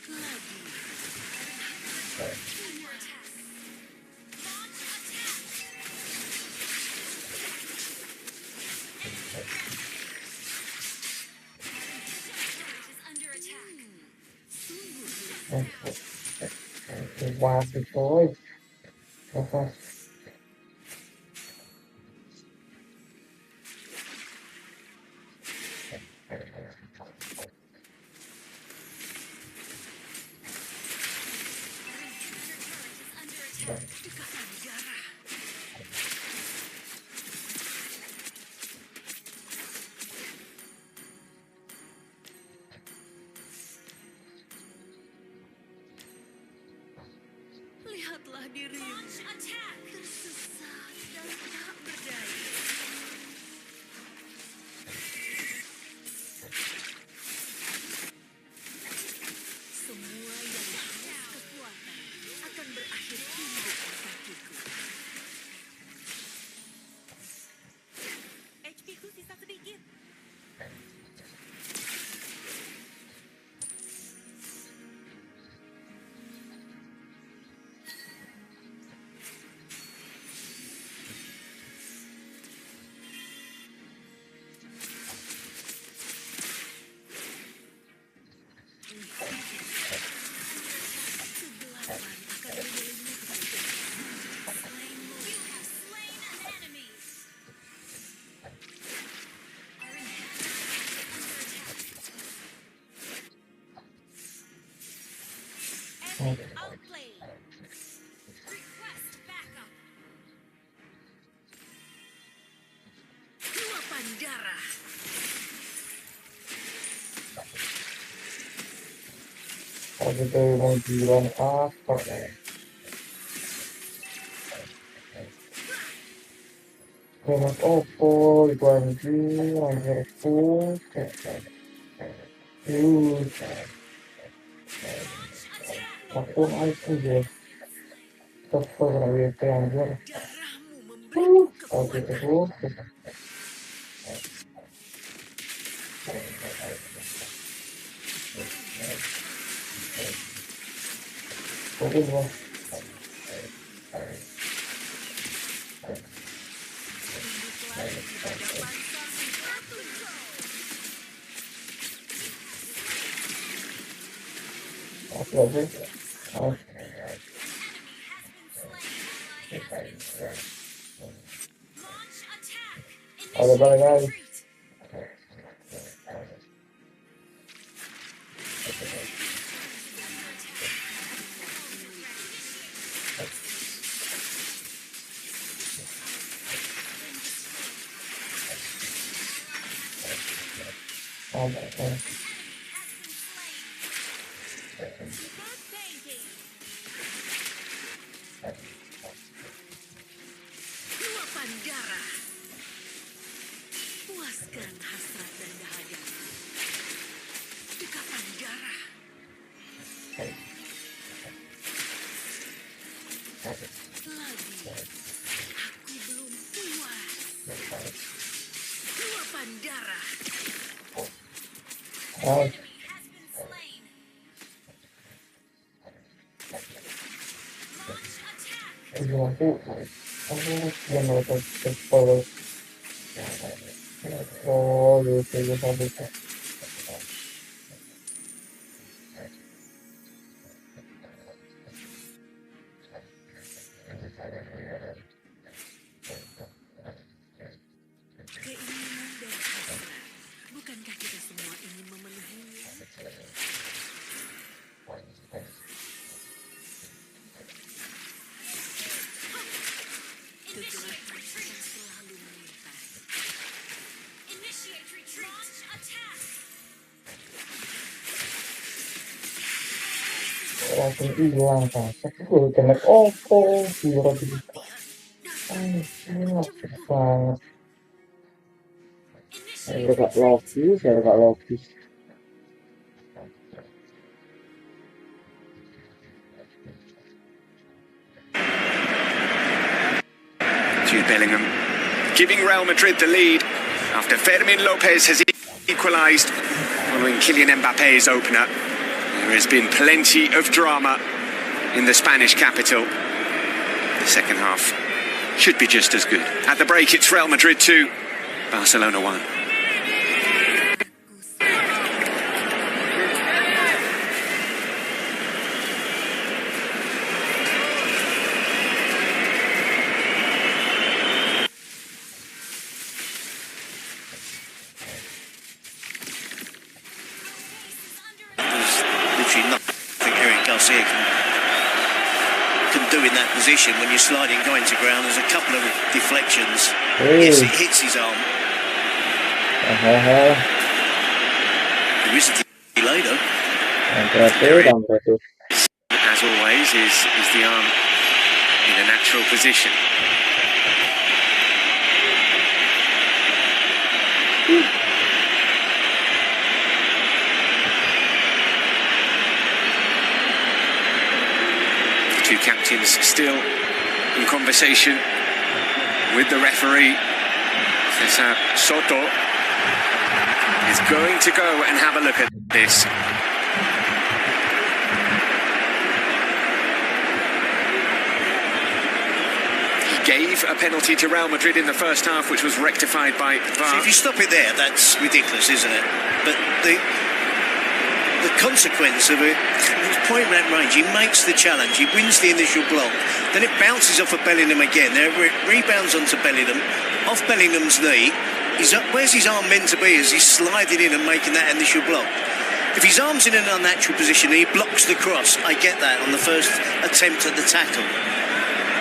Lagi, Under attack. Launch attack. Turret is under attack. Wah, boy. Apa? dekatan darah. Lihatlah dirimu Launch attack. tersesat dan tak berdaya. Semua yang haus kekuatan akan berakhir tunduk di kakiku. HP ku sisa sedikit. Kegelapan akan menyelimuti selainmu. You have slain an enemy. Our inhibitor is under attack. Epic outplay. Request backup. Luapan darah. Aku tuh mau bilang apa ya? Kemas opo itu anjing pun aku aku ya kesel lagi anjir Darahmu memberiku oke kekuatan. terus oke bos Tunduklah di hadapan sang ratu. oke oke Launch attack. ada balik lagi Retreat. Good thinking. Luapan darah. Puaskan hasrat dan dahaga. Dekapan darah. Lagi. Aku belum puas. Luapan darah. ah Enemy has been slain. Launch attack. aku yang mereka kesel oh gitu sampai Keinginan dan hasrat. Bukankah kita semua ingin memenuhinya? Initiate Kegelapan akan retreat. selalu mengintai. Initiate retreat. Launch attack. langsung hilang kan aku kena opo gila gitu Jemput. banget Initiate saya gak retreat. logis saya gak logis Jude Bellingham giving Real Madrid the lead after Fermin Lopez has equalised following Kylian Mbappe's opener. There has been plenty of drama in the Spanish capital. The second half should be just as good. At the break, it's Real Madrid 2, Barcelona 1. There's literally nothing Eric Garcia can do in that position when you're sliding going to ground. There's a couple of deflections. Yes, it hits his arm. There is a delay though. Berarti As always, is the arm in a natural position. The two captains still in conversation with the referee. Cesar Soto is going to go and have a look at this. He gave a penalty to Real Madrid in the first half, which was rectified by VAR. See, if you stop it there, that's ridiculous, isn't it? But the consequence of it, his point blank range, he makes the challenge, he wins the initial block, then it bounces off of Bellingham again, there it rebounds onto Bellingham, off Bellingham's knee. Where's his arm meant to be as he's sliding in and making that initial block? If his arm's in an unnatural position and he blocks the cross, I get that on the first attempt at the tackle.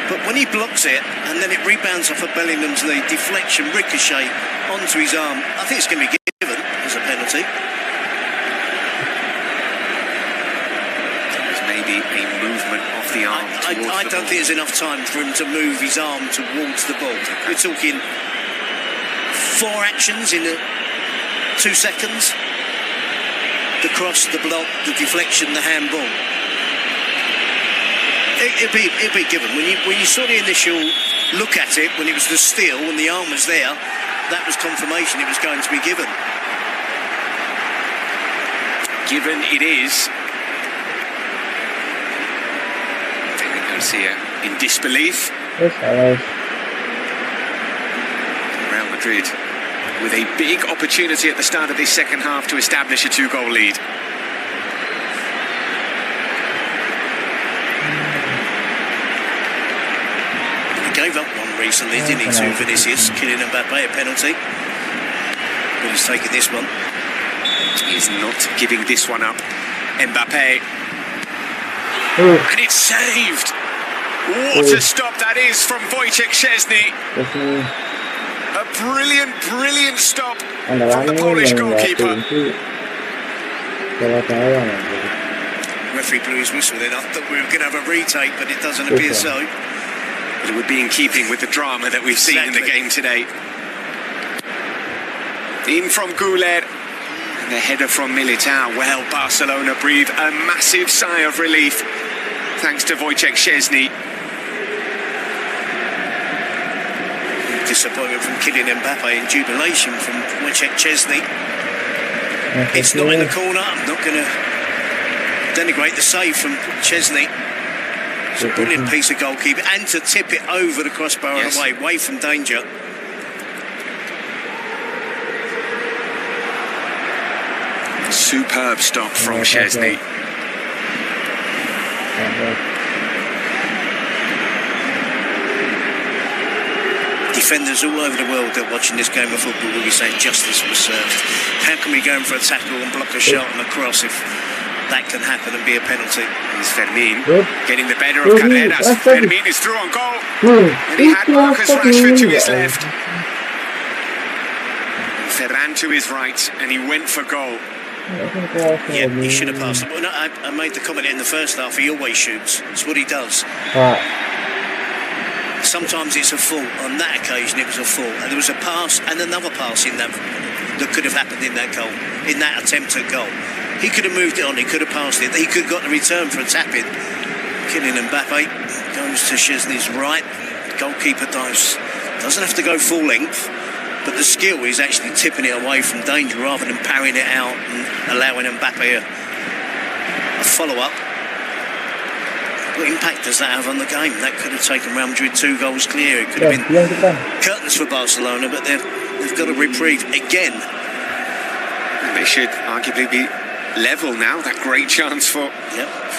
But when he blocks it and then it rebounds off of Bellingham's knee, deflection, ricochet onto his arm, I think it's going to be given as a penalty. Maybe a movement of the arm towards I the don't ball. think there's enough time for him to move his arm towards the ball. We're talking 4 actions in 2 seconds. The cross, the block, the deflection, the handball. It'd be given. When you saw the initial look at it, when it was the steal, when the arm was there, that was confirmation it was going to be given. Given it is. Garcia in disbelief. Real Madrid with a big opportunity at the start of this second half to establish a 2-goal lead. He gave up one recently, didn't he, to Vinicius, Kylian Mbappe, a penalty. But he's taking this one. He's not giving this one up. Mbappe. And it's saved. What a stop that is from Wojciech Szczesny. A brilliant stop from the Polish goalkeeper. Referee blew his whistle then. I thought we were going to have a retake, but it doesn't appear so. But it would be in keeping with the drama that we've seen in the game today. In from Güler. And the header from Militao. Well, Barcelona breathe a massive sigh of relief thanks to Wojciech Szczesny. Disappointment from Kylian Mbappe and jubilation from Wojciech Szczesny. It's not in the corner. I'm not going to denigrate the save from Szczesny. It's a brilliant piece of goalkeeping, and to tip it over the crossbar and away from danger. Superb stop from Szczesny. Defenders all over the world that are watching this game of football will be saying justice was served. How can we go in for a tackle and block a shot and a cross if that can happen and be a penalty? Here's Fermin getting the better of Carreras. Fermin is through on goal. And he had Marcus Rashford to his left. Ferran to his right, and he went for goal. Yeah, he should have passed. Well, no, I made the comment in the first half, he always shoots. It's what he does. Sometimes it's a fault. On that occasion, it was a fault. And there was a pass and another pass in that could have happened in that goal, in that attempt at goal. He could have moved it on, he could have passed it, he could have got the return for a tap-in. Kylian Mbappe goes to Szczesny's right. Goalkeeper dives. Doesn't have to go full length, but the skill is actually tipping it away from danger rather than parrying it out and allowing Mbappe a follow-up. What impact does that have on the game? That could have taken Real Madrid 2 goals clear. It could have been curtains for Barcelona, but they've got a reprieve again. They should arguably be level now. That great chance for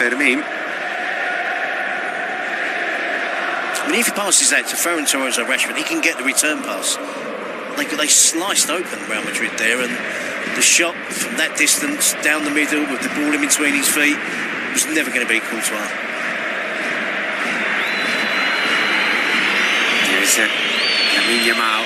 Fermin. I mean, if he passes that to Ferran Torres or Rashford, he can get the return pass. They sliced open Real Madrid there, and the shot from that distance down the middle with the ball in between his feet was never going to beat Courtois. There's Lamine Yamal.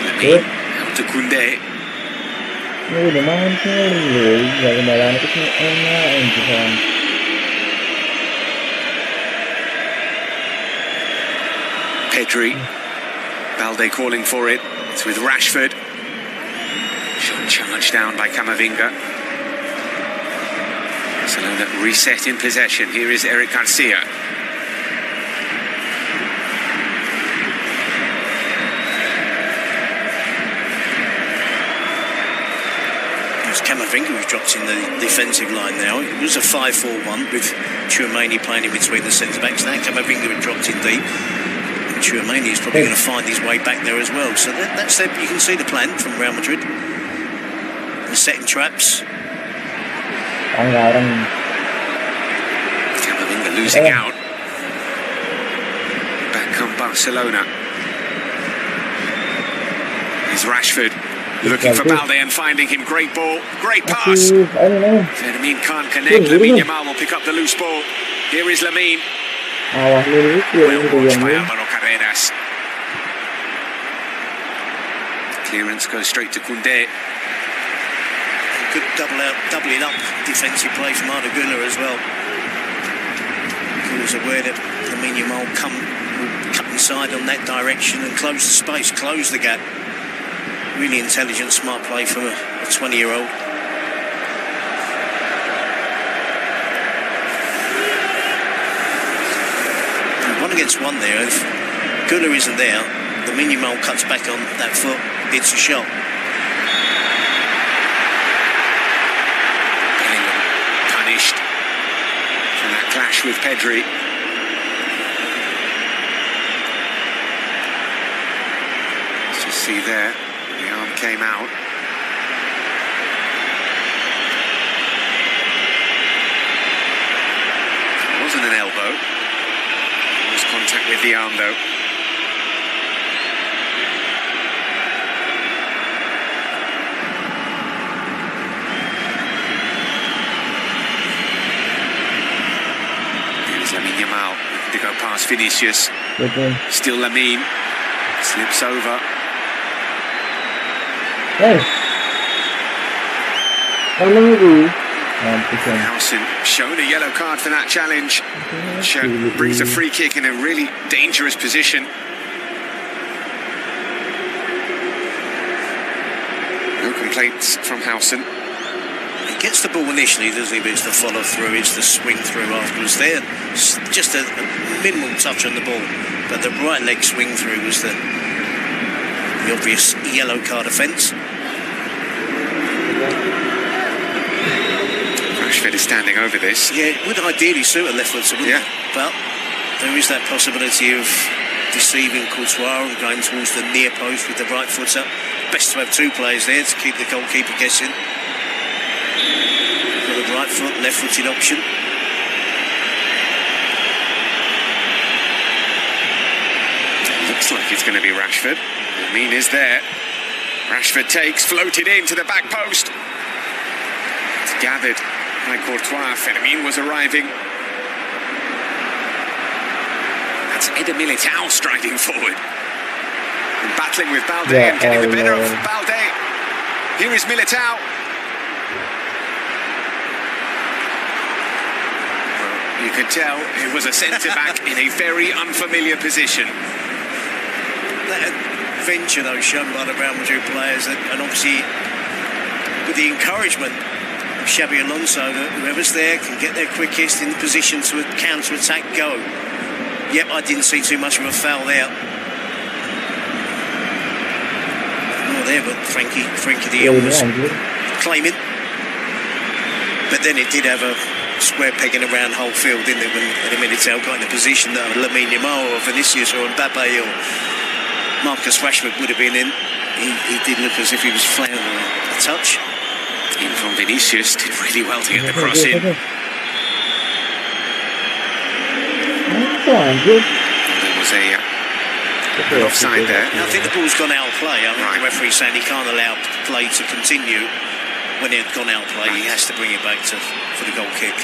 Lamine out to Koundé. Udah mantul lu, ya kembaran itu enak gitu. Pedri. Balde calling for it. It's with Rashford. Shot charged down by Camavinga. Barcelona reset in possession. Here is Eric Garcia. Camavinga who's dropped in the defensive line now. It was a 5-4-1 with Tchouaméni playing in between the centre-backs. Now Camavinga had dropped in deep. And Tchouaméni is probably going to find his way back there as well. So that's it. You can see the plan from Real Madrid. They're setting traps. Camavinga losing out. Back come Barcelona. Here's Rashford. Looking for Balde and finding him. Great ball, great pass. Fermin can't connect. Lamine Yamal will pick up the loose ball. Here is Lamine. Well watched by Alvaro Carreras. Clearance goes straight to Koundé. Good doubling up defensive play from Arda Güler as well. He was aware that Lamine Yamal will cut inside on that direction and close the space, close the gap. Really intelligent, smart play from a 20-year-old. One against one there. If Güler isn't there, the Yamal cuts back on that foot. It's a shot. Bellingham punished from that clash with Pedri. Let's just see there. The arm came out. It wasn't an elbow. It was contact with the arm, though. Here's Lamine Yamal to go past Vinicius. Still Lamine. Slips over. Howson shown a yellow card for that challenge, which brings a free kick in a really dangerous position. No complaints from Howson. He gets the ball initially, doesn't he? But it's the follow through, it's the swing through afterwards. There, just a minimal touch on the ball, but the right leg swing through was the obvious yellow card offence. Rashford is standing over this. Yeah, it would ideally suit a left footer, wouldn't it? But there is that possibility of deceiving Courtois and going towards the near post with the right footer. Best to have two players there to keep the goalkeeper guessing. Got the right foot, left footed option. Looks like it's going to be Rashford. Lamine is there. Rashford takes, floated into the back post. It's gathered by Courtois. Fermin was arriving. That's Eder Militao striding forward. And battling with Balde and getting the better of Balde. Here is Militao. Well, you could tell it was a centre-back in a very unfamiliar position. That adventure, though, shown by the Real Madrid players, and obviously with the encouragement of Xabi Alonso that whoever's there can get there quickest in the position to counter-attack, go. Yep, I didn't see too much of a foul there. Not there, but Frankie de Jong was claiming. But then it did have a square peg in a round hole field, didn't it, when Eder Militao got in a position that Lamine Yamal or Vinicius or Mbappe or Marcus Rashford would have been in. He did look as if he was floundering a touch. In from Vinicius, did really well to get the cross in. There was an offside there. Now, I think the ball's gone out of play. I think the referee's saying he can't allow play to continue when it had gone out of play. He has to bring it back for the goal kick.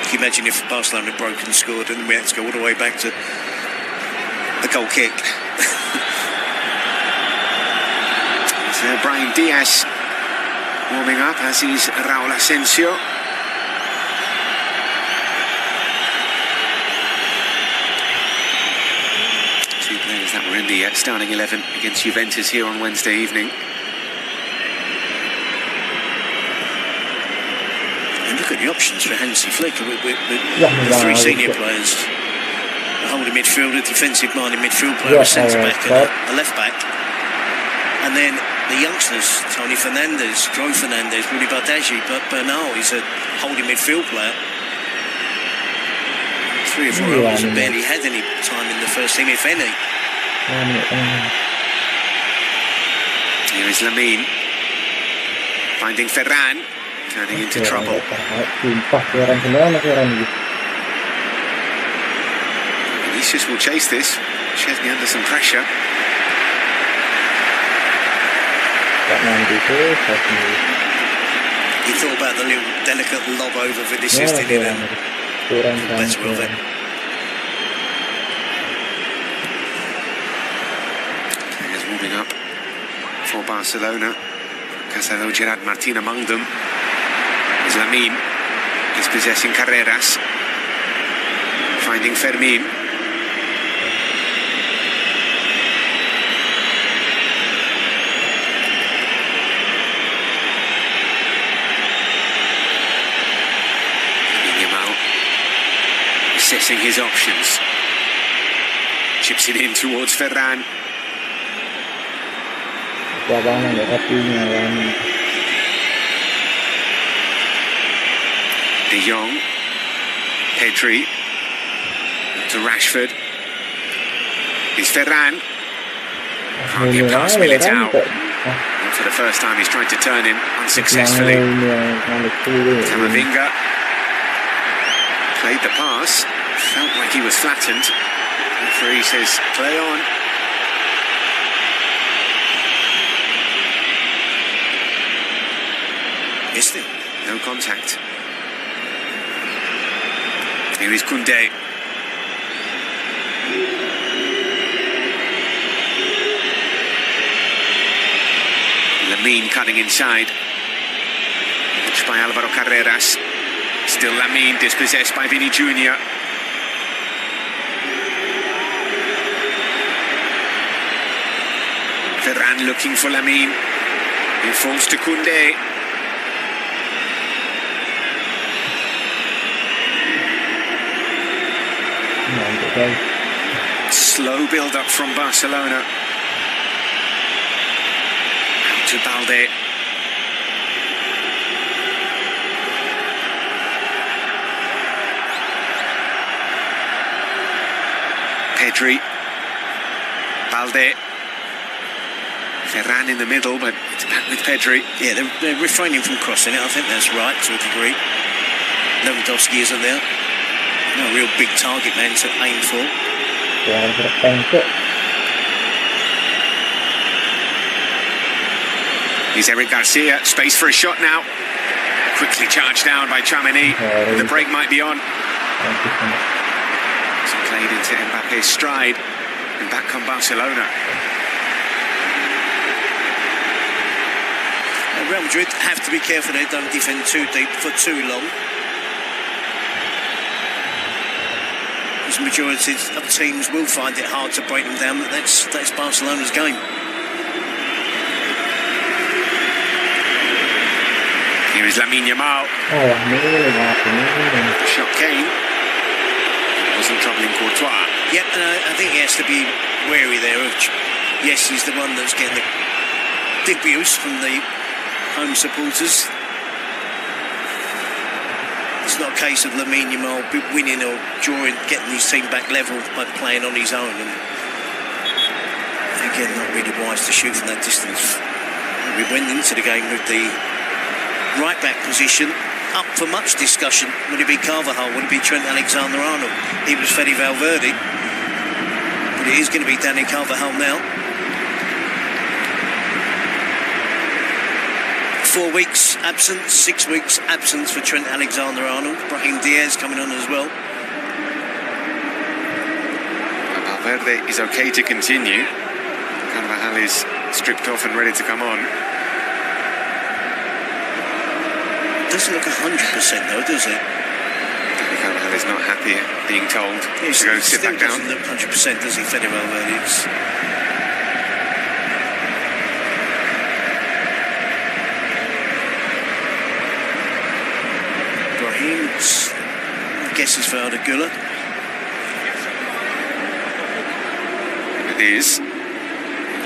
Can you imagine if Barcelona had broken, scored, and we had to go all the way back to a goal kick. It's Brahim Diaz warming up, as is Raul Asensio. Two players that were in the starting 11 against Juventus here on Wednesday evening. And look at the options for Hansi Flick with the three senior players. A holding midfielder, defensive-minded midfield player, a centre-back and a left-back. And then the youngsters, Tony Fernandes, Joe Fernandes, Rudy Bardghji, but Bernal is a holding midfield player. 3 or 4 hours have barely had any time in the first team, if any. Here is Lamine, finding Ferran, turning into trouble. Vinicius will chase this. Szczesny under some pressure. He thought about the little delicate lob over Vinicius, didn't he then? Better of it. Players warming up for Barcelona. Casado, Gerard Martin among them. Is Lamine. He's possessing Carreras. Finding Fermin. Assessing his options. Chips it in towards Ferran. De Jong. Pedri. To Rashford. He's Ferran. Can't get past Militao. And for the first time he's tried to turn him unsuccessfully. Camavinga played the pass. Felt like he was flattened. The referee says, play on. Missed it. No contact. Here is Koundé. Lamine cutting inside. Watched by Alvaro Carreras. Still Lamine dispossessed by Vini Jr. Ferran looking for Lamine. It falls to Koundé. Slow build-up from Barcelona. Out to Balde. Pedri. Balde. Ferran in the middle, but it's back with Pedri. Yeah, they're refraining from crossing it. I think that's right to a degree. Lewandowski isn't there. No real big target man to aim for. Here's Eric Garcia. Space for a shot now. Quickly charged down by Tchouaméni. The break might be on. So played into Mbappe's stride. And back come Barcelona. Real Madrid have to be careful they don't defend too deep for too long. Because the majority of teams will find it hard to break them down, but that's Barcelona's game. Here is Lamine Yamal. Shot came. Wasn't troubling Courtois. Yep, and I think he has to be wary there of. Yes, he's the one that's getting the big abuse from the home supporters. It's not a case of Lamine Yamal winning or drawing, getting his team back level by playing on his own. And again, not really wise to shoot from that distance. We went into the game with the right back position up for much discussion. Would it be Carvajal? Would it be Trent Alexander-Arnold? It was Fede Valverde, but it is going to be Dani Carvajal now. 4 weeks absence, 6 weeks absence for Trent Alexander-Arnold. Brahim Diaz coming on as well. Valverde is okay to continue. Carvajal is stripped off and ready to come on. Doesn't look 100% though, does it? Carvajal is not happy being told to go sit back down. Doesn't look 100%, does he, Fede Valverde? Brahim's guess is for Ardagula. It is.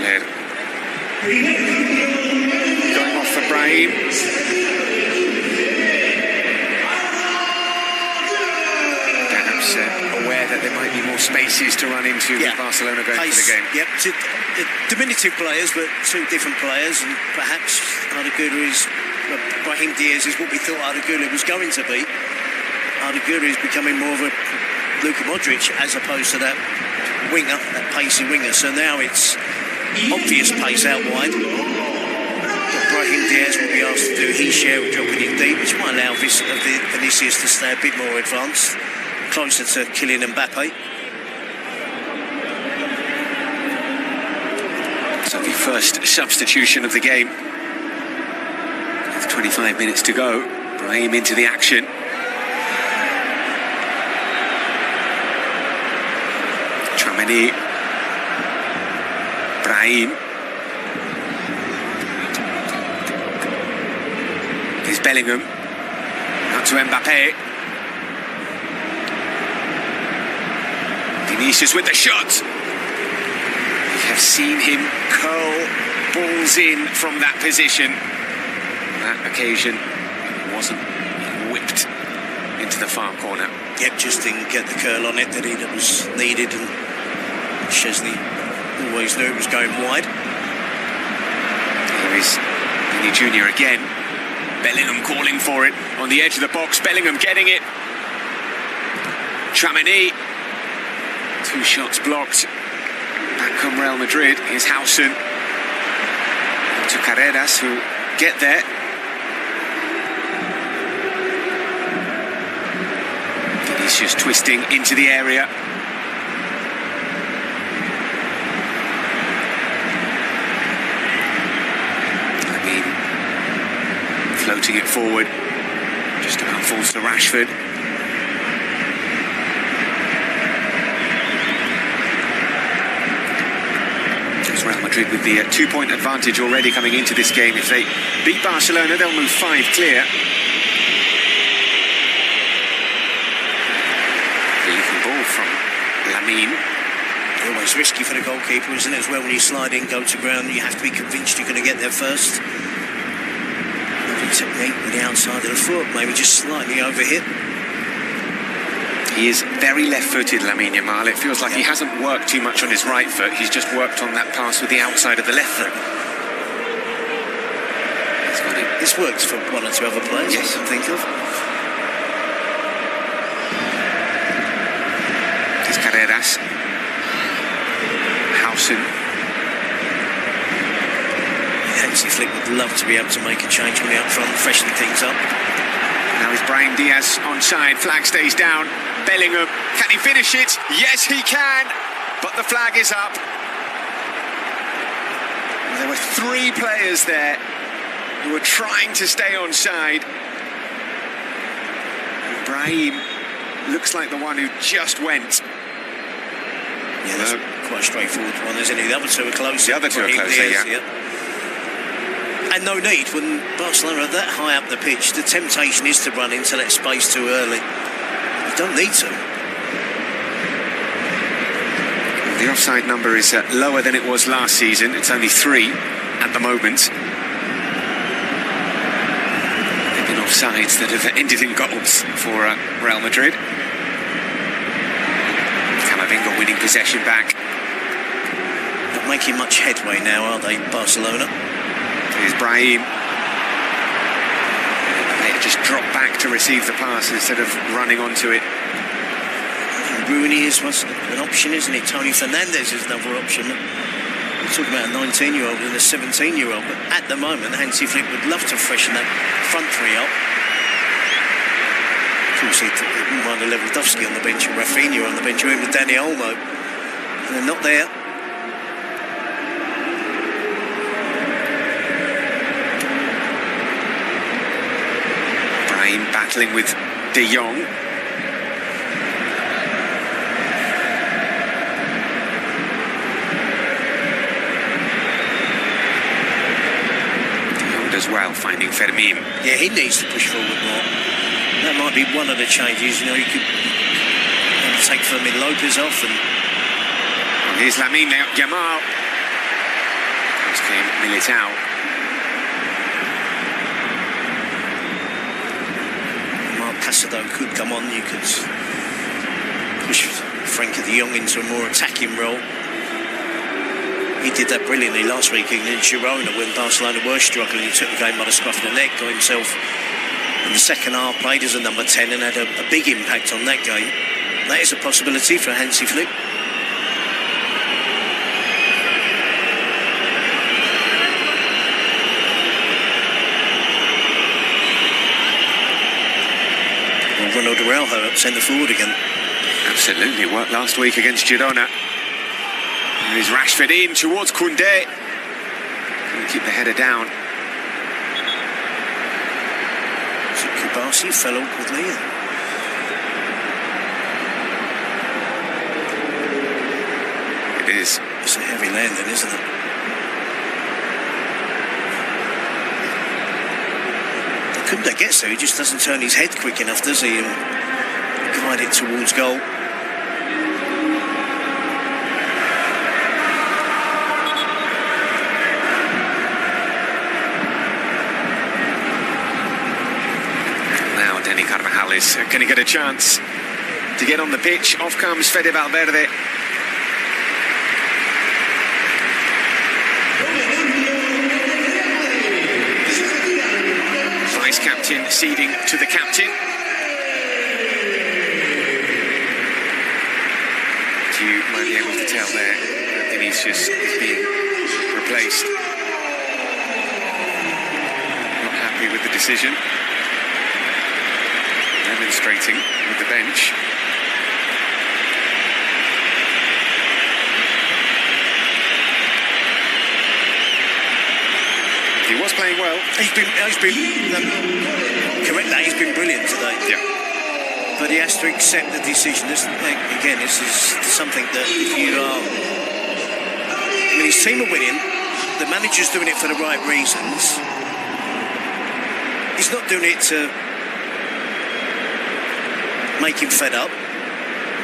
Led. Going off for Brahim. Perhaps aware that there might be more spaces to run into with Barcelona going for the game. Yep, diminutive players, but two different players, and perhaps Brahim Diaz is what we thought Ardagula was going to be. Ardagula is becoming more of a Luka Modric as opposed to that winger, that pacey winger. So now it's obvious pace out wide. Brahim Diaz will be asked to do his share of dropping in deep, which might allow Vinicius to stay a bit more advanced, closer to Kylian Mbappe. So the first substitution of the game. With 25 minutes to go. Brahim into the action. Tchouaméni. Brahim. Here's Bellingham. Out to Mbappe. Vinicius with the shot. We have seen him curl balls in from that position. On that occasion, he wasn't whipped into the far corner. Yep, just didn't get the curl on it that was needed, and Szczesny always knew it was going wide. There is Vini Jr. again. Bellingham calling for it on the edge of the box. Bellingham getting it. Tchouaméni. Two shots blocked. Back come Real Madrid. Here's Howson. To Carreras, who get there. Vinicius twisting into the area. Floating it forward. Just about falls to Rashford. There's Real Madrid with the 2-point advantage already coming into this game. If they beat Barcelona, they'll move 5 clear. Beautiful ball from Lamine. Always risky for the goalkeeper, isn't it, as well, when you slide in, go to ground, you have to be convinced you're going to get there first. Technique with the outside of the foot, maybe just slightly overhit. He is very left-footed, Lamine Yamal. It feels like he hasn't worked too much on his right foot. He's just worked on that pass with the outside of the left foot. He's got it. This works for one or two other players, yes, I can think of. There's Carreras. Howson. Hansi Flick would love to be able to make a change on the up front, freshen things up. Now is Brahim Diaz onside. Flag stays down. Bellingham, can he finish it? Yes, he can. But the flag is up. There were 3 players there who were trying to stay onside. And Brahim looks like the one who just went. Yeah, that's quite a straightforward one, isn't it? The other two are closer. The other two are closer, yeah. And no need, when Barcelona are that high up the pitch, the temptation is to run into that space too early. You don't need to. The offside number is lower than it was last season. It's only 3 at the moment. There have been offsides that have ended in goals for Real Madrid. Camavinga winning possession back. Not making much headway now, are they, Barcelona? Here's Brahim. They just drop back to receive the pass instead of running onto it. Rooney is an option, isn't it? Tony Fernandez is another option. We're talking about a 19-year-old and a 17-year-old, but at the moment, Hansi Flick would love to freshen that front 3 up. Of course, he wouldn't mind a Lewandowski on the bench, and Rafinha on the bench, or even Dani Olmo. They're not there. Brahim battling with De Jong. De Jong does well, finding Fermin. Yeah, he needs to push forward more. That might be one of the changes. You know, you could take Fermin Lopez off and... Here's Lamine Yamal. Comes came Militao. Clasico could come on. You could push Frankie de Jong into a more attacking role. He did that brilliantly last week against Girona when Barcelona were struggling. He took the game by the scruff of the neck, got himself in the second half, played as a number 10 and had a big impact on that game. That is a possibility for Hansi Flick. Ronald Araujo up centre forward again. Absolutely, worked last week against Girona. And here's Rashford in towards Koundé. Can keep the header down. So Kubasi fell awkwardly. It is. It's a heavy landing, isn't it? Koundé gets there, he just doesn't turn his head quick enough, does he? And guide it towards goal. Now Dani Carvajal is going to get a chance to get on the pitch. Off comes Fede Valverde. Captain ceding to the captain. You might be able to tell there that Vinicius is being replaced. Not happy with the decision. Demonstrating with the bench. He was playing well. He's been correct that he's been brilliant today. Yeah. But he has to accept the decision. This is something that if you are... I mean, his team are winning. The manager's doing it for the right reasons. He's not doing it to make him fed up.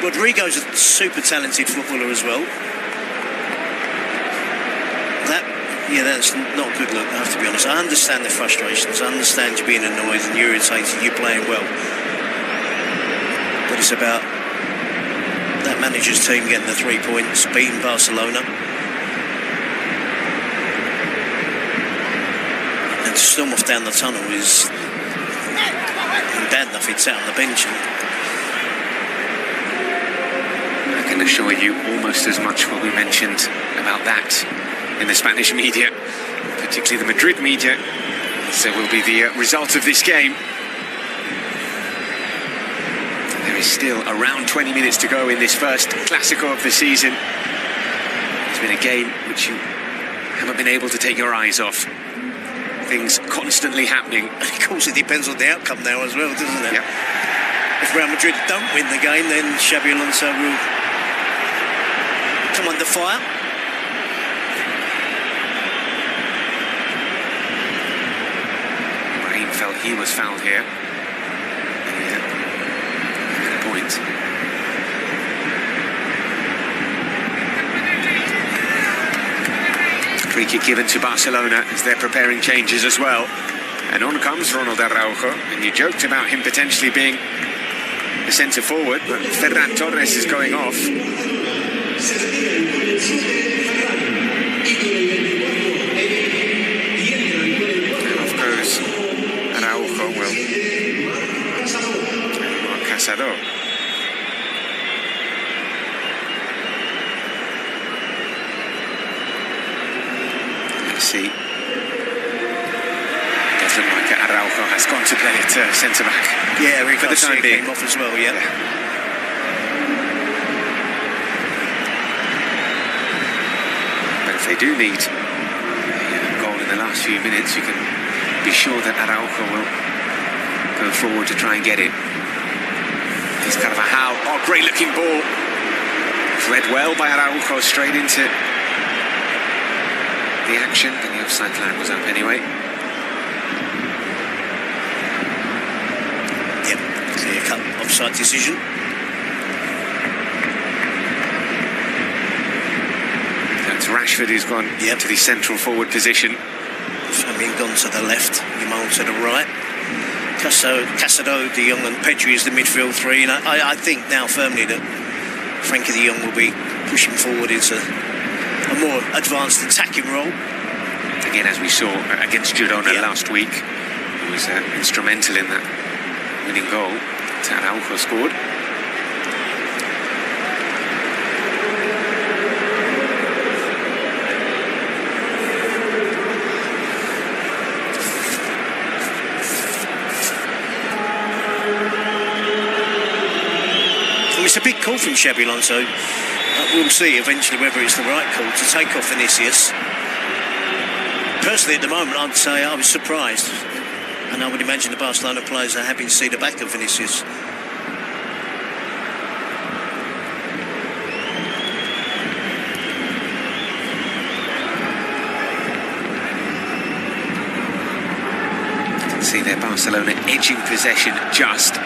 Rodrigo's a super talented footballer as well. That's not a good look, I have to be honest. I understand the frustrations, I understand you being annoyed and irritated, you playing well. But it's about that manager's team getting the 3 points, beating Barcelona. And to storm off down the tunnel is bad enough he'd sat on the bench. I can assure you almost as much what we mentioned about that in the Spanish media, particularly the Madrid media. So will be the result of this game. There is still around 20 minutes to go in this first Clasico of the season. It's been a game which you haven't been able to take your eyes off. Things constantly happening. Of course, it depends on the outcome now as well, doesn't it? Yep. If Real Madrid don't win the game, then Xabi Alonso will come under fire. Felt he was fouled here. Yeah. Good point. Free kick given to Barcelona as they're preparing changes as well. And on comes Ronald Araujo. And you joked about him potentially being the centre forward, but Ferran Torres is going off. Cazador. Let's see. Does look like Araujo has gone to play at centre back. Yeah, for the time being. Came off as well. Yeah. they do need a goal in the last few minutes, you can be sure that Araujo will go forward to try and get it. He's kind of a how. Oh, great looking ball. Read well by Araujo, straight into the action, but the offside flag was up anyway. Yep, clear-cut offside decision. So it's Rashford who's gone to the central forward position. Fabian gone to the left, Yamal to the right. Casado, De Jong and Pedri is the midfield three. And I think now firmly that Frankie De Jong will be pushing forward into a more advanced attacking role. Again, as we saw against Girona last week, he was instrumental in that winning goal that Araujo scored. It's a big call from Xabi Alonso. We'll see eventually whether it's the right call to take off Vinicius. Personally, at the moment, I'd say I was surprised. And I would imagine the Barcelona players are happy to see the back of Vinicius. You can see there Barcelona edging possession just.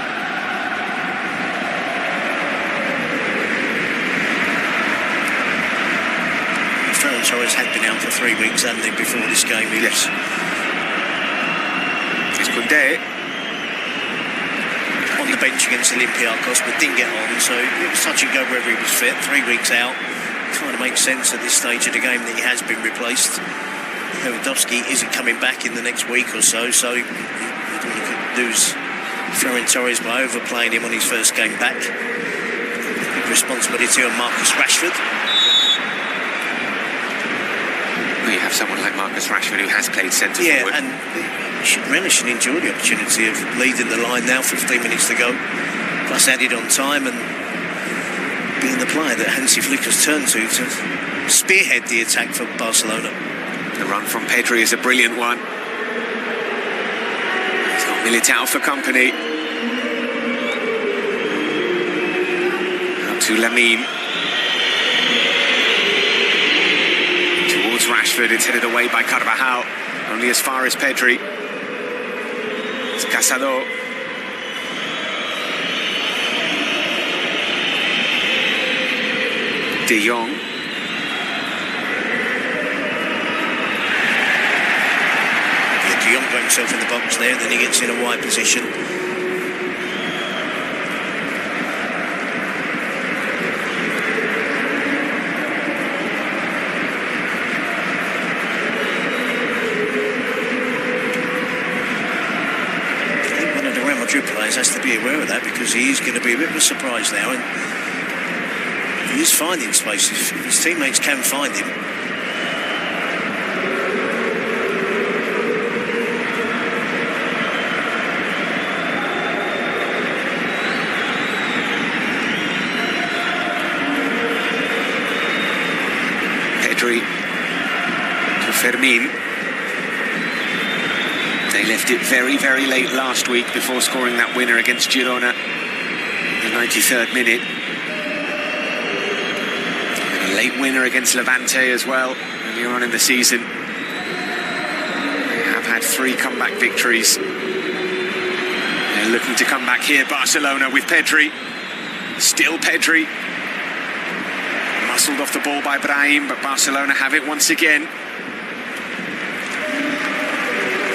Torres had been out for 3 weeks, hadn't he, before this game? Yes. It's Koundé on the bench against Olympiacos, but didn't get on, so it was touch and go whether he was fit. 3 weeks out, kind of makes sense at this stage of the game that he has been replaced. Lewandowski isn't coming back in the next week or so, so you don't want to lose Ferran Torres by overplaying him on his first game back. Big responsibility on Marcus Rashford. You have someone like Marcus Rashford who has played centre forward. And he should relish and enjoy the opportunity of leading the line now, 15 minutes to go, plus added on time, and being the player that Hansi Flick has turned to spearhead the attack for Barcelona. The run from Pedri is a brilliant one. He's got Militao for company. Out to Lamine. Rashford, it's headed away by Carvajal, only as far as Pedri. It's Casado. De Jong. De Jong got himself in the box there, then he gets in a wide position. Players has to be aware of that, because he is going to be a bit of a surprise now, and he is finding space if his teammates can find him. Pedri to Fermin. They left it very, very late last week before scoring that winner against Girona in the 93rd minute. And a late winner against Levante as well earlier on in the season. They have had 3 comeback victories. They're looking to come back here, Barcelona, with Pedri. Still Pedri. Muscled off the ball by Brahim, but Barcelona have it once again.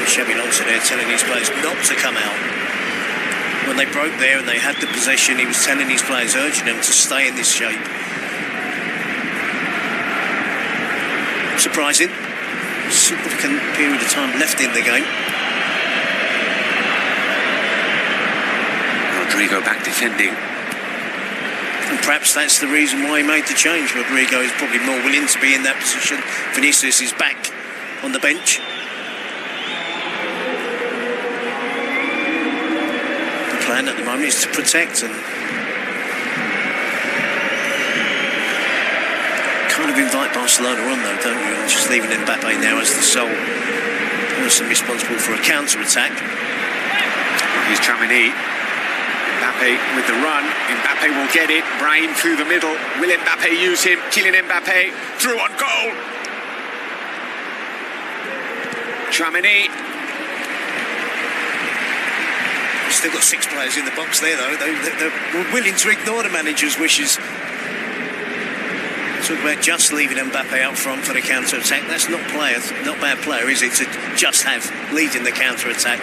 Xabi Alonso there telling his players not to come out. When they broke there and they had the possession, he was telling his players, urging them to stay in this shape. Surprising. Significant period of time left in the game. Rodrigo back defending. And perhaps that's the reason why he made the change. Rodrigo is probably more willing to be in that position. Vinicius is back on the bench. Plan at the moment is to protect, and kind of invite Barcelona on, though, don't you? And just leaving Mbappe now as the sole person responsible for a counter-attack. Here's Tchouaméni. Mbappe with the run. Mbappe will get it. Brahim through the middle. Will Mbappe use him? Kylian Mbappe through on goal. Tchouaméni. Still got 6 players in the box there, though. They're willing to ignore the manager's wishes. Talk about just leaving Mbappe out front for the counter-attack. That's not bad player, is it? To just have leading the counter-attack.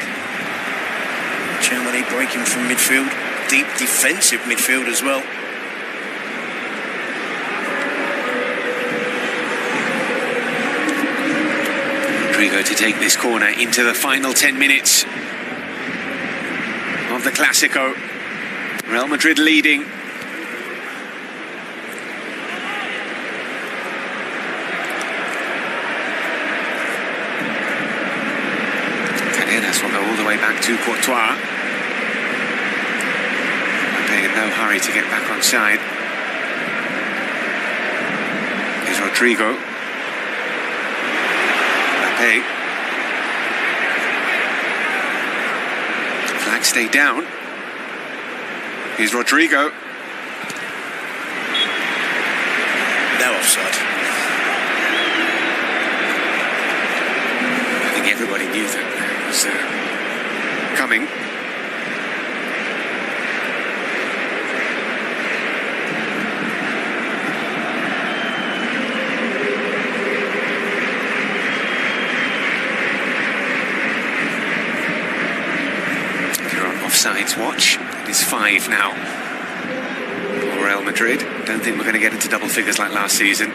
Tchouaméni breaking from midfield. Deep defensive midfield as well. Rodrigo to take this corner into the final 10 minutes of the Clasico. Real Madrid leading. Carreras will go all the way back to Courtois. Mbappe in no hurry to get back on side. Here's Rodrigo. Mbappe. Flag stay down. Here's Rodrigo. Now offside. I think everybody knew that was coming. You're on offsides watch. It's 5 now for Real Madrid. Don't think we're going to get into double figures like last season.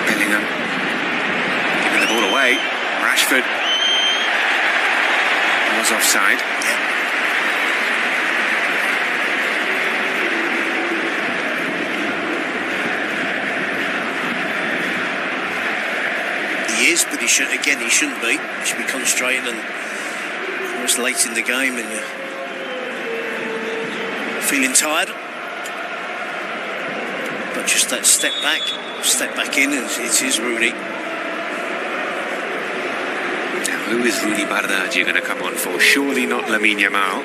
Bellingham giving the ball away. Rashford was offside. He is, but he shouldn't be. He should be concentrating, and it's late in the game and you're feeling tired. But just that step back in, and it is Rooney. Now, who is Rooney Bardghji going to come on for? Surely not Lamine Yamal.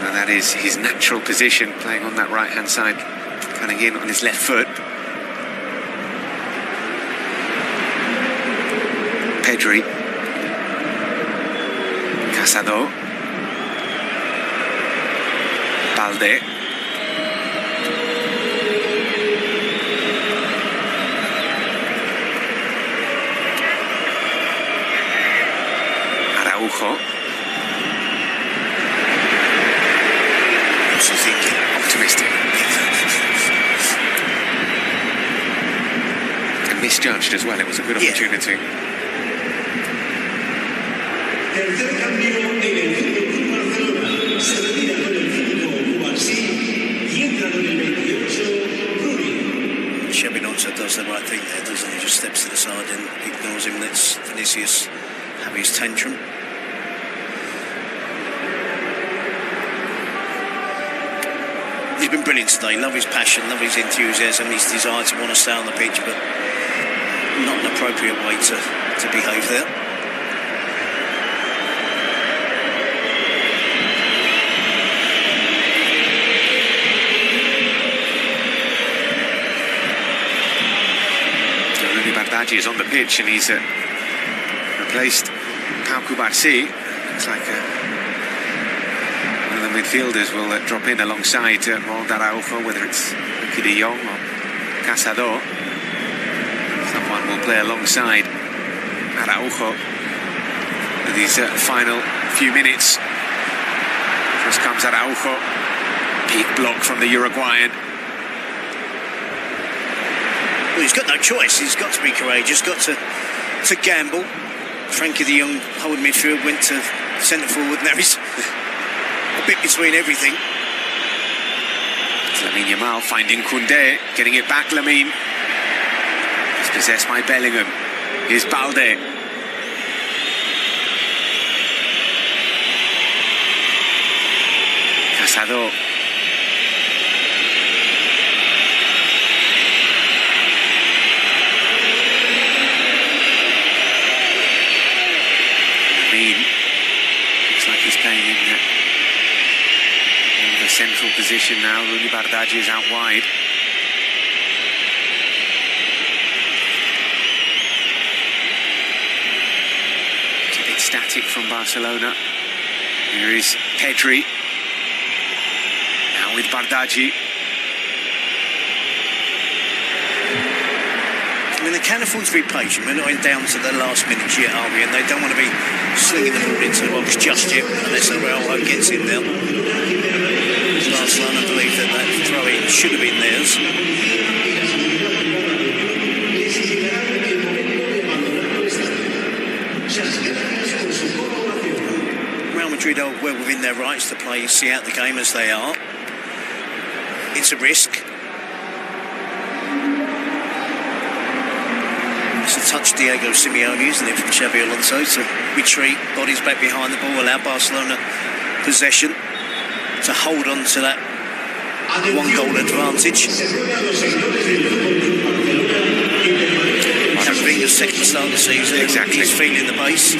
Now, that is his natural position, playing on that right-hand side, cutting in on his left foot. Pedri. Casado. Balde. Araujo. What's he thinking? Optimistic. And misjudged as well. It was a good opportunity. Tercer cambio en el Fútbol Club Barcelona. Se retira con el 5 Cubarsí y entra con el 28 Rooney. Xabi Alonso does the right thing there, doesn't he? Just steps to the side and ignores him, lets Vinicius have his tantrum. He's been brilliant today. Love his passion, love his enthusiasm, his desire to want to stay on the pitch, but not an appropriate way to behave there. Bardghji is on the pitch and he's replaced Pau Cubarsí. Looks like one of the midfielders will drop in alongside Ronald Araujo, whether it's Lucky de Jong or Casado. Someone will play alongside Araujo for these final few minutes. First comes Araujo. Big block from the Uruguayan. Well, he's got no choice. He's got to be courageous, got to gamble. Frankie de Jong, whole midfield, went to centre forward, and now he's a bit between everything. Lamine Yamal finding Koundé, getting it back. Lamine is possessed by Bellingham. Here's Balde. Casado. central position now. Rudi Bardghji is out wide. It's a bit static from Barcelona. Here is Pedri. Now with Bardghji. I mean, they can afford to be patient. We're not down to the last minute yet, are we? And they don't want to be slinging the ball into the box just yet, unless Araujo gets in there. Barcelona believe that throw-in should have been theirs. Real Madrid are well within their rights to see out the game as they are. It's a risk. To touch Diego Simeone, isn't it, from Xabi Alonso, to retreat, bodies back behind the ball, allow Barcelona possession, to hold on to that one-goal advantage. Camavinga's second start of the season, exactly. He's feeling the pace.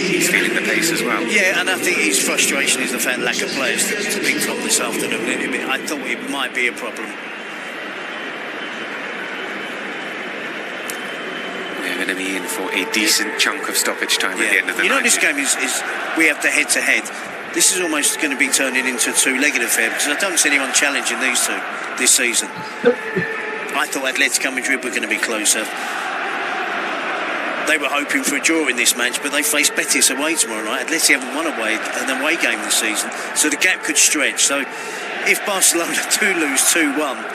He's feeling the pace as well. Yeah, and I think his frustration is the fact lack of players to pick from this afternoon a little bit. I thought it might be a problem. Going to be in for a decent chunk of stoppage time at the end of the night. This game is we have the head-to-head. This is almost going to be turning into a two-legged affair because I don't see anyone challenging these two this season. I thought Atletico Madrid were going to be closer. They were hoping for a draw in this match, but they face Betis away tomorrow night. Atleti haven't won an away game this season, so the gap could stretch. So if Barcelona do lose 2-1,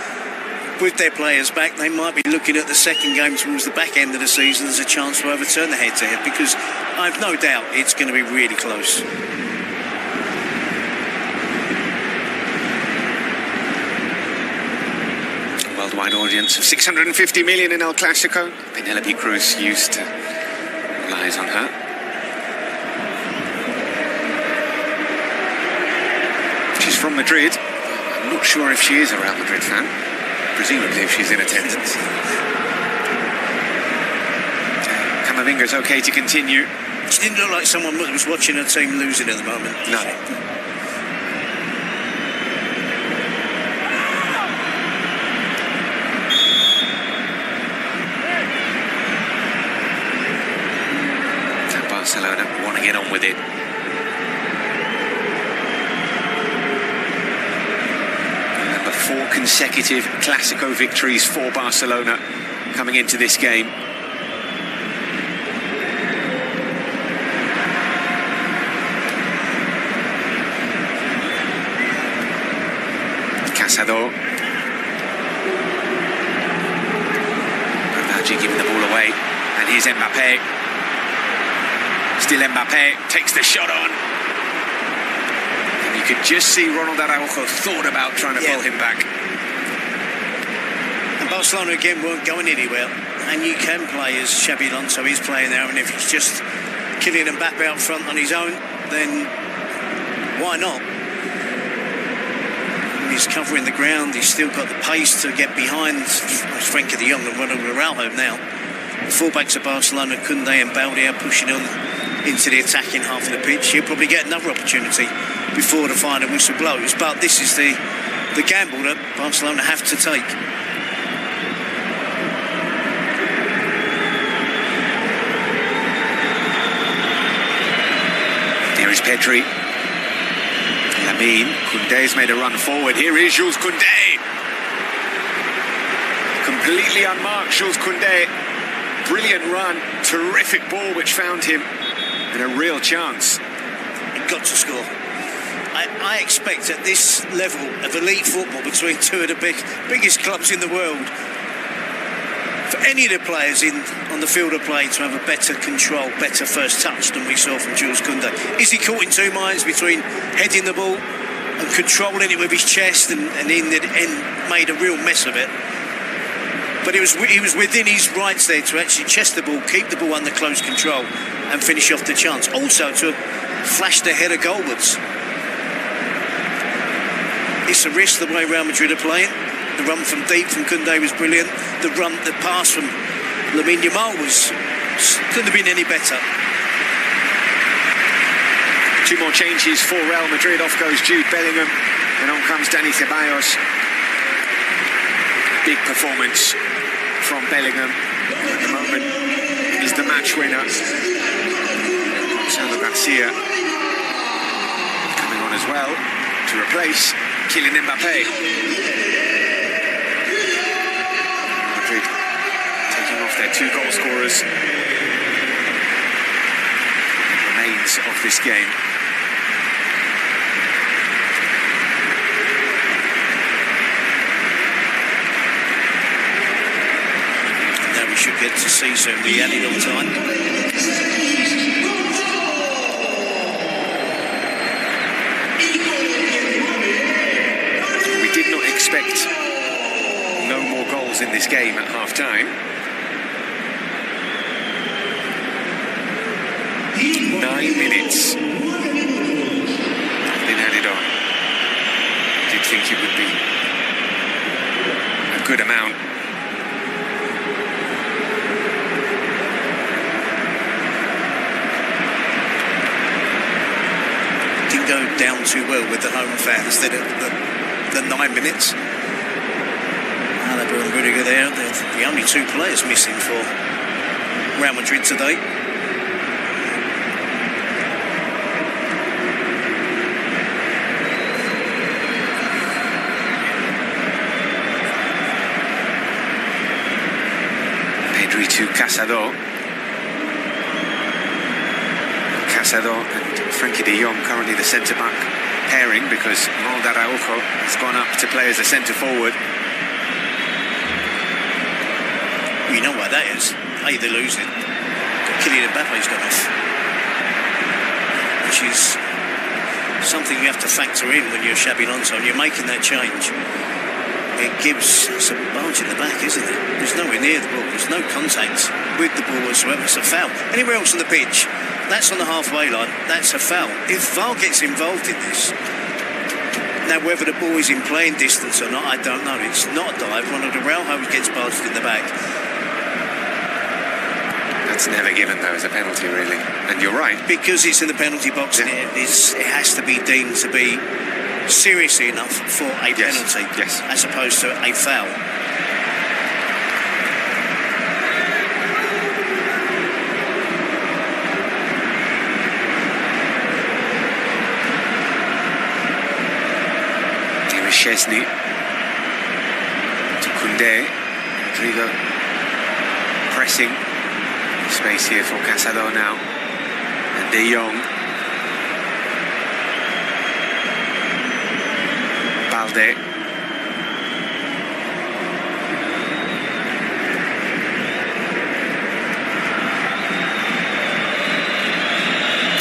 with their players back, they might be looking at the second game towards the back end of the season as a chance to overturn the head-to-head, because I've no doubt it's going to be really close. A worldwide audience of 650 million in El Clasico. Penelope Cruz used to lies on her. She's from Madrid. I'm not sure if she is a Real Madrid fan. Presumably if she's in attendance. Camavinga's okay to continue. She didn't look like someone that was watching her team losing at the moment. No. And Barcelona want to get on with it. Four consecutive Clasico victories for Barcelona coming into this game. Casado. Bardghji giving the ball away. And here's Mbappe. Still Mbappe takes the shot on. You could just see Ronald Araujo thought about trying to pull him back. And Barcelona again weren't going anywhere. And you can play as Xabi Alonso is playing now, and if he's just killing Mbappe out front on his own, then why not? And he's covering the ground, he's still got the pace to get behind Frenkie de Jong and Ronald Araujo now. The fullbacks of Barcelona, Koundé and Balde, are pushing on into the attacking half of the pitch. He'll probably get another opportunity before the final whistle blows, but this is the gamble that Barcelona have to take. Here is Pedri. Lamine. Koundé's made a run forward. Here is Jules Koundé. Completely unmarked, Jules Koundé. Brilliant run. Terrific ball which found him in a real chance. He got to score. I expect at this level of elite football between two of the biggest clubs in the world, for any of the players on the field of play to have a better control, better first touch than we saw from Jules Koundé. Is he caught in two minds between heading the ball and controlling it with his chest and in the end made a real mess of it? But he was within his rights there to actually chest the ball, keep the ball under close control and finish off the chance. Also to flash the header goalwards. It's a risk the way Real Madrid are playing. The run from deep from Koundé was brilliant. The pass from Lamine Yamal couldn't have been any better. Two more changes for Real Madrid. Off goes Jude Bellingham, and on comes Dani Ceballos. Big performance from Bellingham. At the moment, he's the match winner. Gonzalo Garcia coming on as well to replace Kylian Mbappe. Madrid taking off their two goal scorers. Remains of this game. Now we should get to see soon the added on time. Expect no more goals in this game at half-time. 9 minutes have been added on. I did think it would be a good amount. Didn't go down too well with the home fans, did it? The 9 minutes. Mabar and Rudiger there. They're the only two players missing for Real Madrid today. Pedri to Casado. Casado and Frankie de Jong currently the centre-back pairing, because Ronald Araujo has gone up to play as a centre-forward. You know why that is. They're losing. Kylian Mbappe's gone off, which is something you have to factor in when you're Xabi Alonso and you're making that change. It gives some bulge in the back, isn't it? There's nowhere near the ball. There's no contact with the ball whatsoever. It's a foul. Anywhere else on the pitch, that's on the halfway line, that's a foul. If VAR gets involved in this, now whether the ball is in playing distance or not, I don't know. It's not a dive. Ronald Araujo gets barged in the back. That's never given, though, as a penalty, really. And you're right. Because it's in the penalty box, and it has to be deemed to be seriously enough for a penalty, as opposed to a foul. Szczesny to Koundé. Rodrigo pressing. Space here for Casado now. And De Jong. Balde.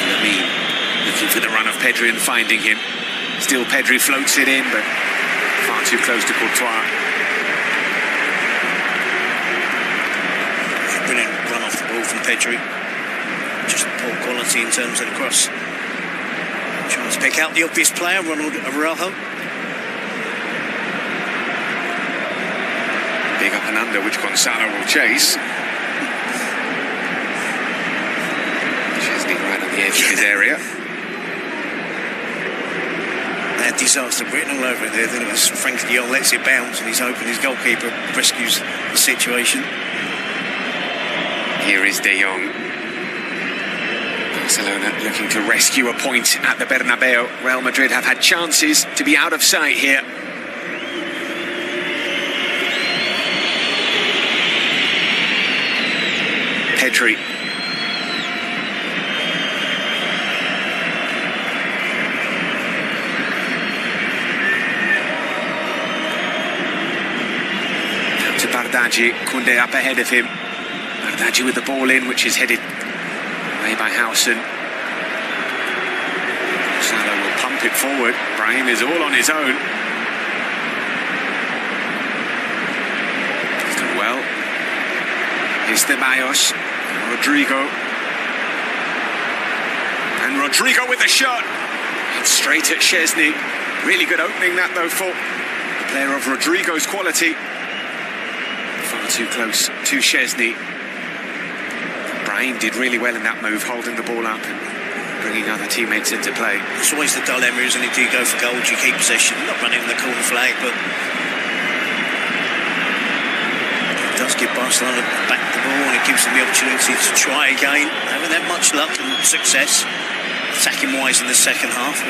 Lamine looking for the run of Pedri and finding him. Still Pedri floats it in, but far too close to Courtois. Brilliant run off the ball from Pedri. Just poor quality in terms of the cross. Trying to pick out the obvious player, Ronald Araujo. Big up and under, which Gonzalo will chase. Szczesny right on the edge of his area. That disaster written all over it there. Then it was Frankie de Jong lets it bounce and he's hoping his goalkeeper rescues the situation. Here is De Jong. Barcelona looking to rescue a point at the Bernabeu. Real Madrid have had chances to be out of sight here. Pedri. Bardghji, Koundé up ahead of him. Bardghji with the ball in, which is headed away by Howson. Salah will pump it forward. Brahim is all on his own. He's done well. Here's Ceballos. Rodrigo. And Rodrigo with the shot. It's straight at Szczesny. Really good opening that, though, for the player of Rodrigo's quality. Far too close to Szczesny. Brahim did really well in that move, holding the ball up and bringing other teammates into play. It's always the dilemma, isn't it? Do you go for goal? Do you keep possession? Not running the corner flag, but it does give Barcelona back the ball and it gives them the opportunity to try again. They haven't had much luck and success attacking wise in the second half.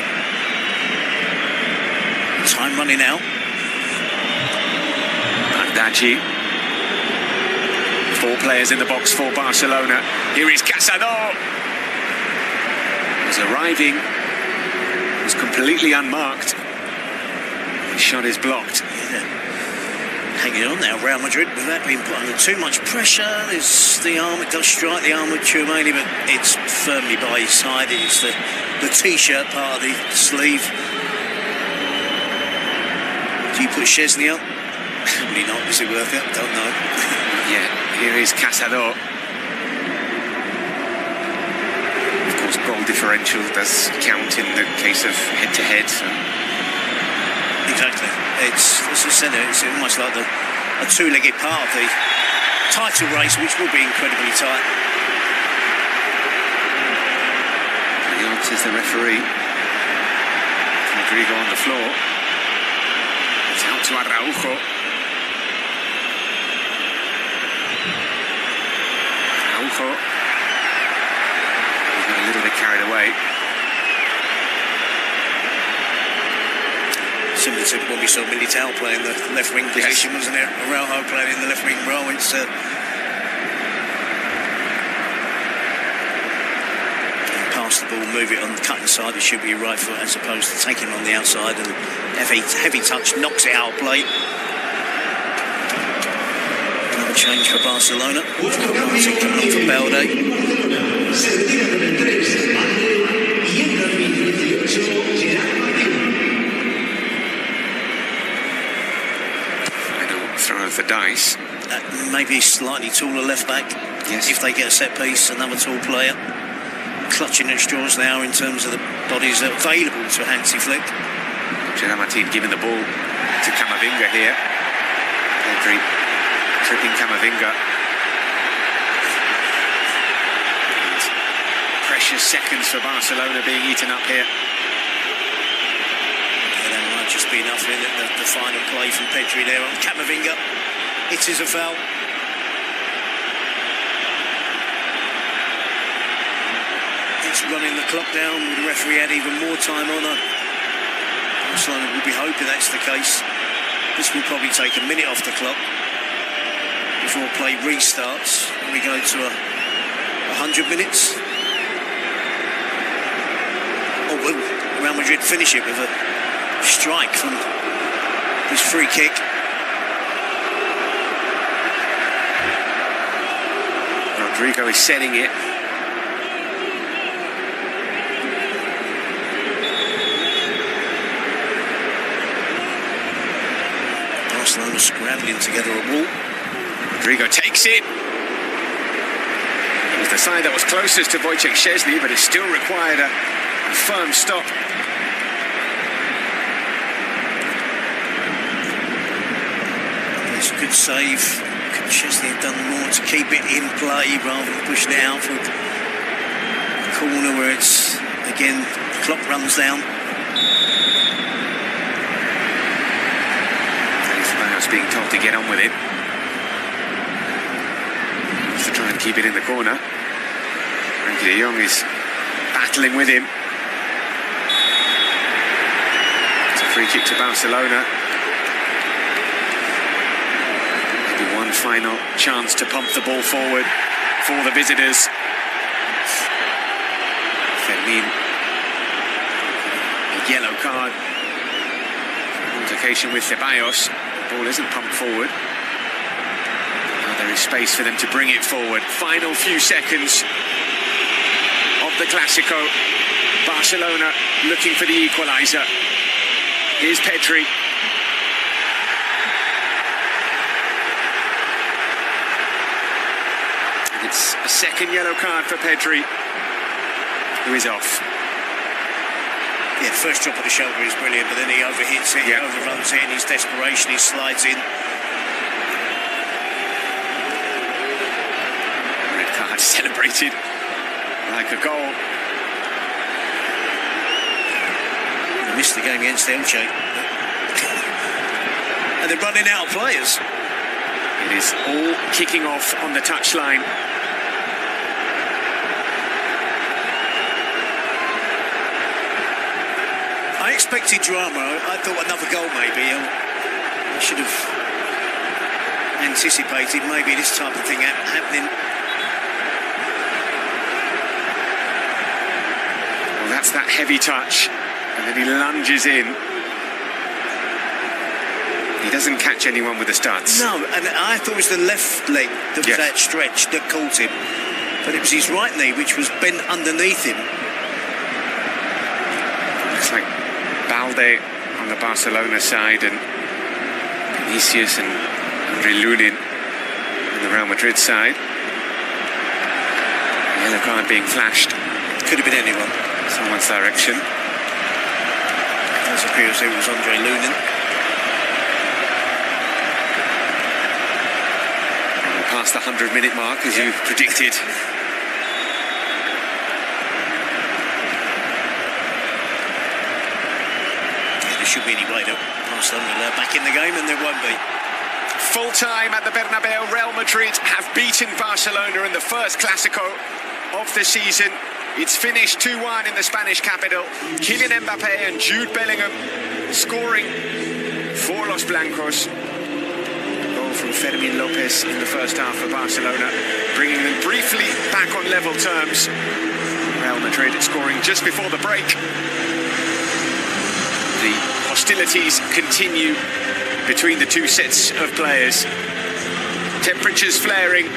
Time running out. Pagi. 4 players in the box for Barcelona. Here is Casado. Was arriving. Was completely unmarked. His shot is blocked. Yeah. Hanging on now, Real Madrid, without being put under too much pressure. There's the arm, it does strike the arm with Tchouameni, but it's firmly by his side. It's the T-shirt part of the sleeve. Do you put Szczesny up? Probably not. Is it worth it? Don't know. Yeah, here is Casado. Of course, goal differential does count in the case of head-to-head. So. Exactly. It's, as I said, it's almost like a two-legged part of the title race, which will be incredibly tight. Leon says the referee. Rodrigo on the floor. It's out to Araujo. Araujo. He got a little bit carried away. Similar to when we saw Militao playing the left wing position, wasn't it? Araujo playing in the left wing role. It's pass the ball, move it on the cutting side. It should be your right foot as opposed to taking on the outside, and heavy touch knocks it out of play. Another change for Barcelona. Martin coming on for Balde. Throw of the dice. Maybe a slightly taller left back. Yes. If they get a set piece, another tall player. Clutching at straws now in terms of the bodies available to Hansi Flick. Gerard Martin giving the ball to Camavinga here. Pedri tripping Camavinga. And precious seconds for Barcelona being eaten up here. That might just be enough in it, the final play from Pedri there on Camavinga. It is a foul. It's running the clock down. The referee had even more time on it. Barcelona will be hoping that's the case. This will probably take a minute off the clock before play restarts and we go to 100 minutes. Or will Real Madrid finish it with a strike from this free kick? Rodrigo is setting it. Barcelona scrambling together a wall. Rodrigo takes it. It was the side that was closest to Wojciech Szczesny, but it still required a firm stop. It's a good save. Could Szczesny have done more to keep it in play rather than pushing it out for a corner where it's, again, the clock runs down. Being told to get on with it. To try and keep it in the corner. Frankie de Jong is battling with him. It's a free kick to Barcelona. Maybe one final chance to pump the ball forward for the visitors. Fermin, a yellow card. Altercation with Ceballos. Ball isn't pumped forward. Now there is space for them to bring it forward. Final few seconds of the Clasico. Barcelona looking for the equaliser. Here's Pedri. It's a second yellow card for Pedri, who is off. Yeah, first drop of the shoulder is brilliant, but then he overhits it, he overruns it in his desperation, he slides in. Red card celebrated like a goal. They missed the game against Elche. And they're running out of players. It is all kicking off on the touchline. I expected drama. I thought another goal maybe. I should have anticipated maybe this type of thing happening. Well, that's that heavy touch. And then he lunges in. He doesn't catch anyone with the studs. No, and I thought it was the left leg that was outstretched that caught him. But it was his right knee which was bent underneath him. Looks like Balde on the Barcelona side and Vinicius and Andre Lunin on the Real Madrid side. Yellow card being flashed. Could have been anyone. Someone's direction. It appears it was Andre Lunin. Past the 100-minute mark, as you predicted. There should be any way that Barcelona are back in the game, and there won't be. Full time at the Bernabeu. Real Madrid have beaten Barcelona in the first Clasico of the season. It's finished 2-1 in the Spanish capital. Kylian Mbappe and Jude Bellingham scoring for Los Blancos. Goal from Fermín López in the first half for Barcelona, bringing them briefly back on level terms. Real Madrid scoring just before the break. The hostilities continue between the two sets of players. Temperatures flaring.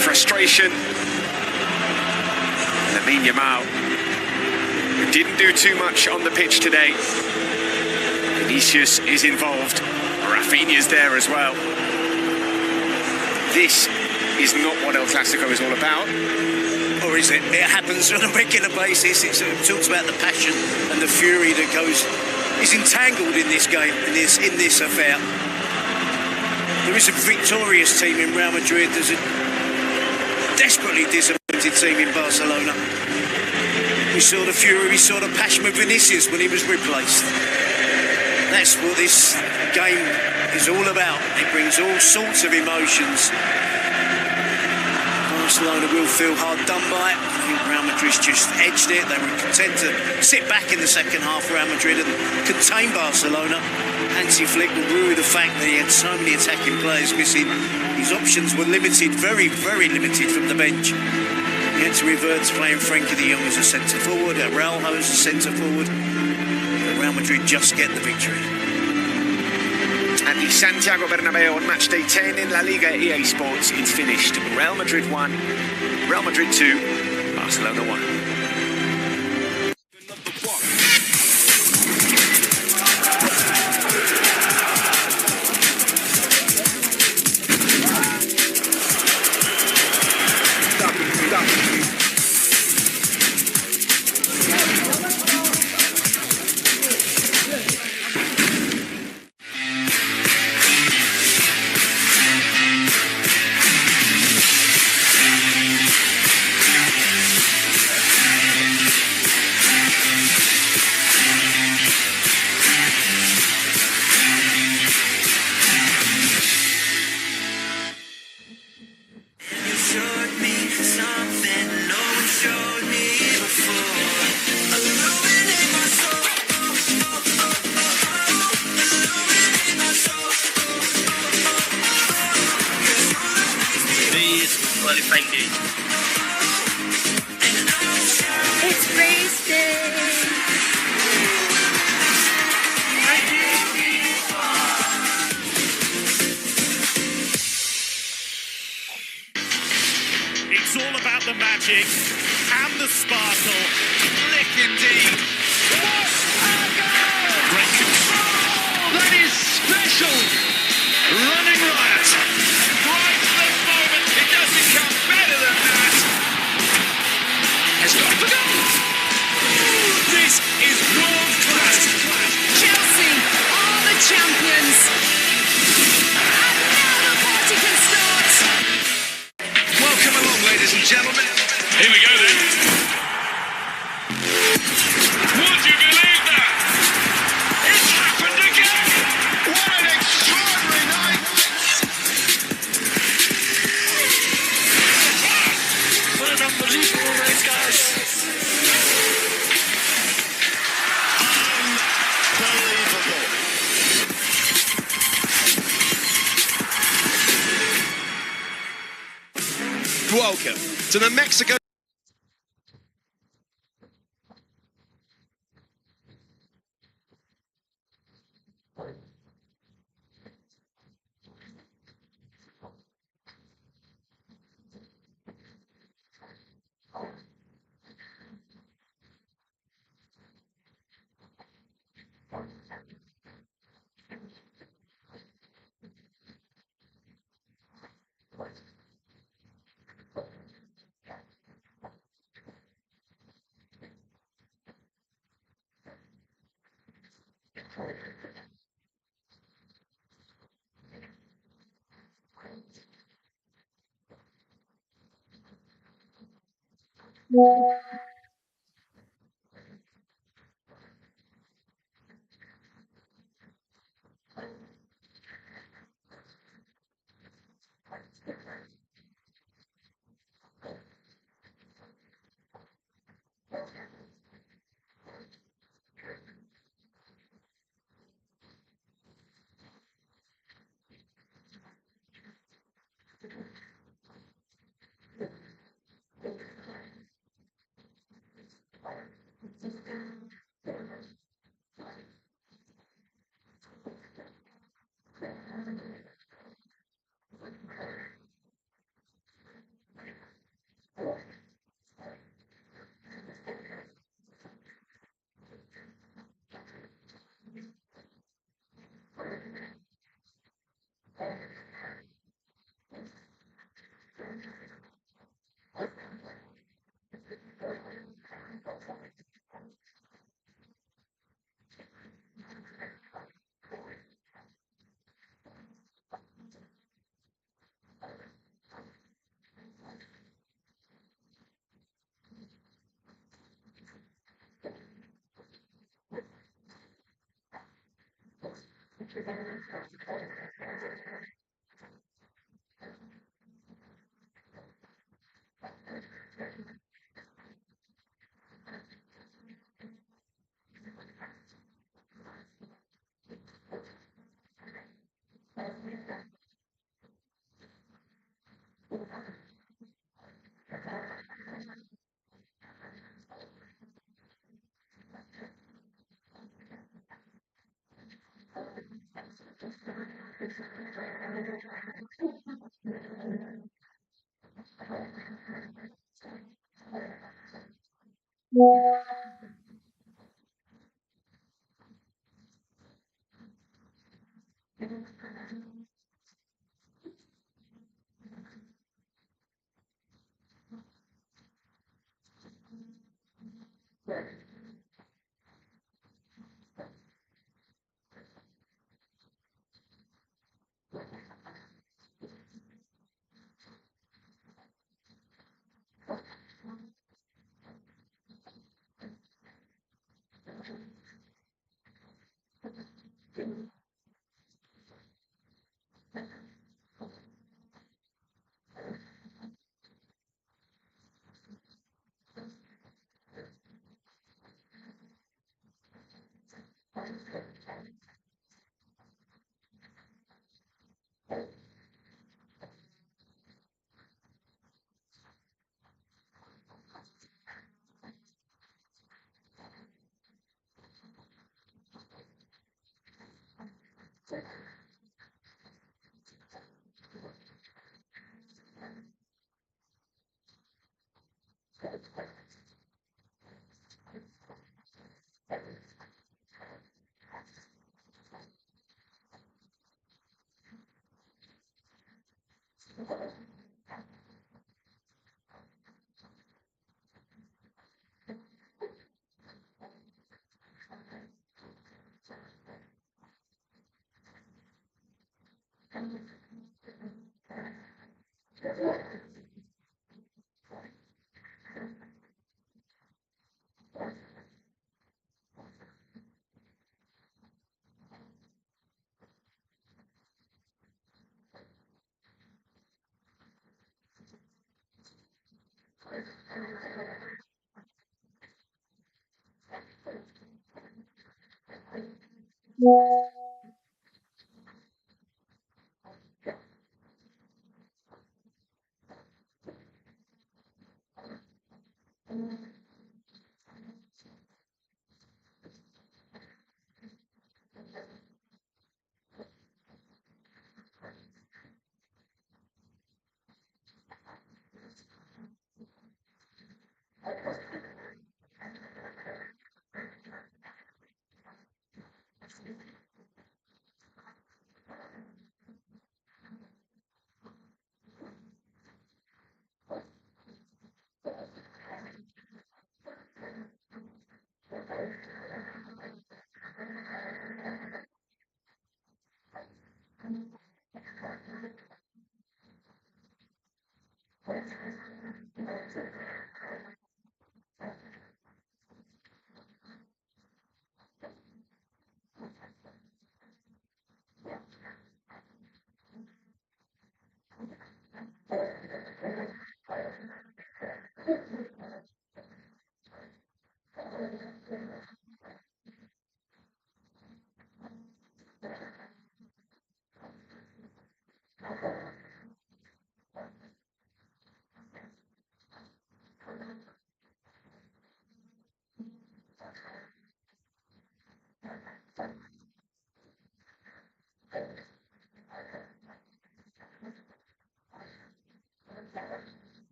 Frustration. Lamine Yamal, who didn't do too much on the pitch today. Vinicius is involved. Rafinha's there as well. This is not what El Clasico is all about. Or is it? It happens on a regular basis. It talks about the passion and the fury that is entangled in this game, in this affair. There is a victorious team in Real Madrid. There's a desperately disappointed team in Barcelona. We saw the fury, we saw the passion with Vinicius when he was replaced. That's what this game is all about. It brings all sorts of emotions. Barcelona will feel hard done by it. I think Real Madrid's just edged it. They were content to sit back in the second half, Real Madrid, and contain Barcelona. Hansi Flick will rue the fact that he had so many attacking players missing. His options were limited, very, very limited from the bench. He had to revert to playing Frenkie de Jong as a centre forward, Araujo as a centre forward. Real Madrid just get the victory. At the Santiago Bernabeu on match day 10 in La Liga EA Sports, it's finished. Real Madrid 1, Real Madrid 2, Barcelona 1. It's race day. It's all about the magic and the sparkle. Slick indeed. What a goal! Great control! That is special! Running riot. Right at the moment, it doesn't come better than that. Has got the goal! This is world class. Chelsea are the champions. And now the party can start. Welcome along, ladies and gentlemen. Here we go then. Would you believe that? It's happened again! What an extraordinary night! What an unbelievable night, guys! Unbelievable! Welcome to the Mexico.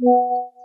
À.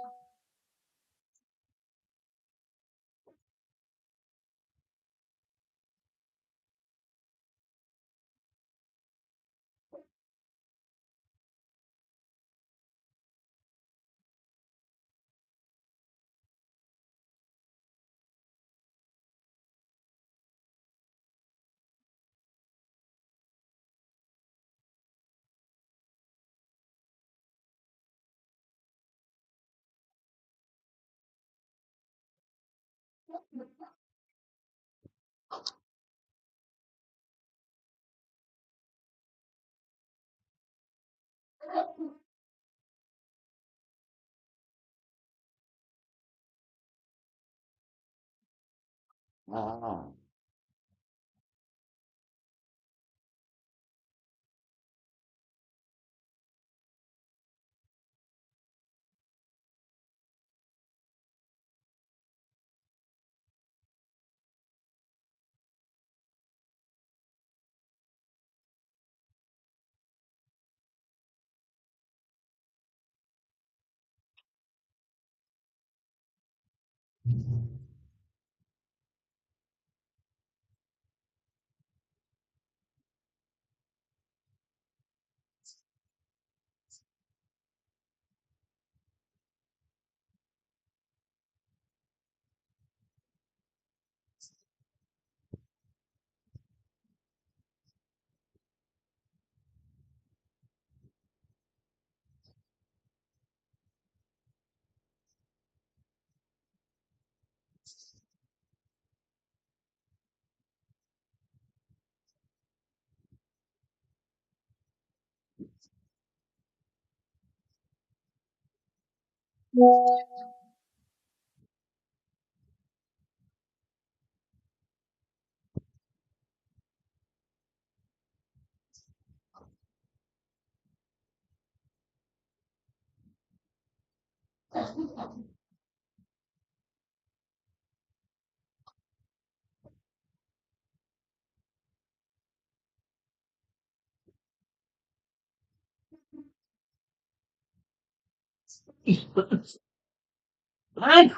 Ai.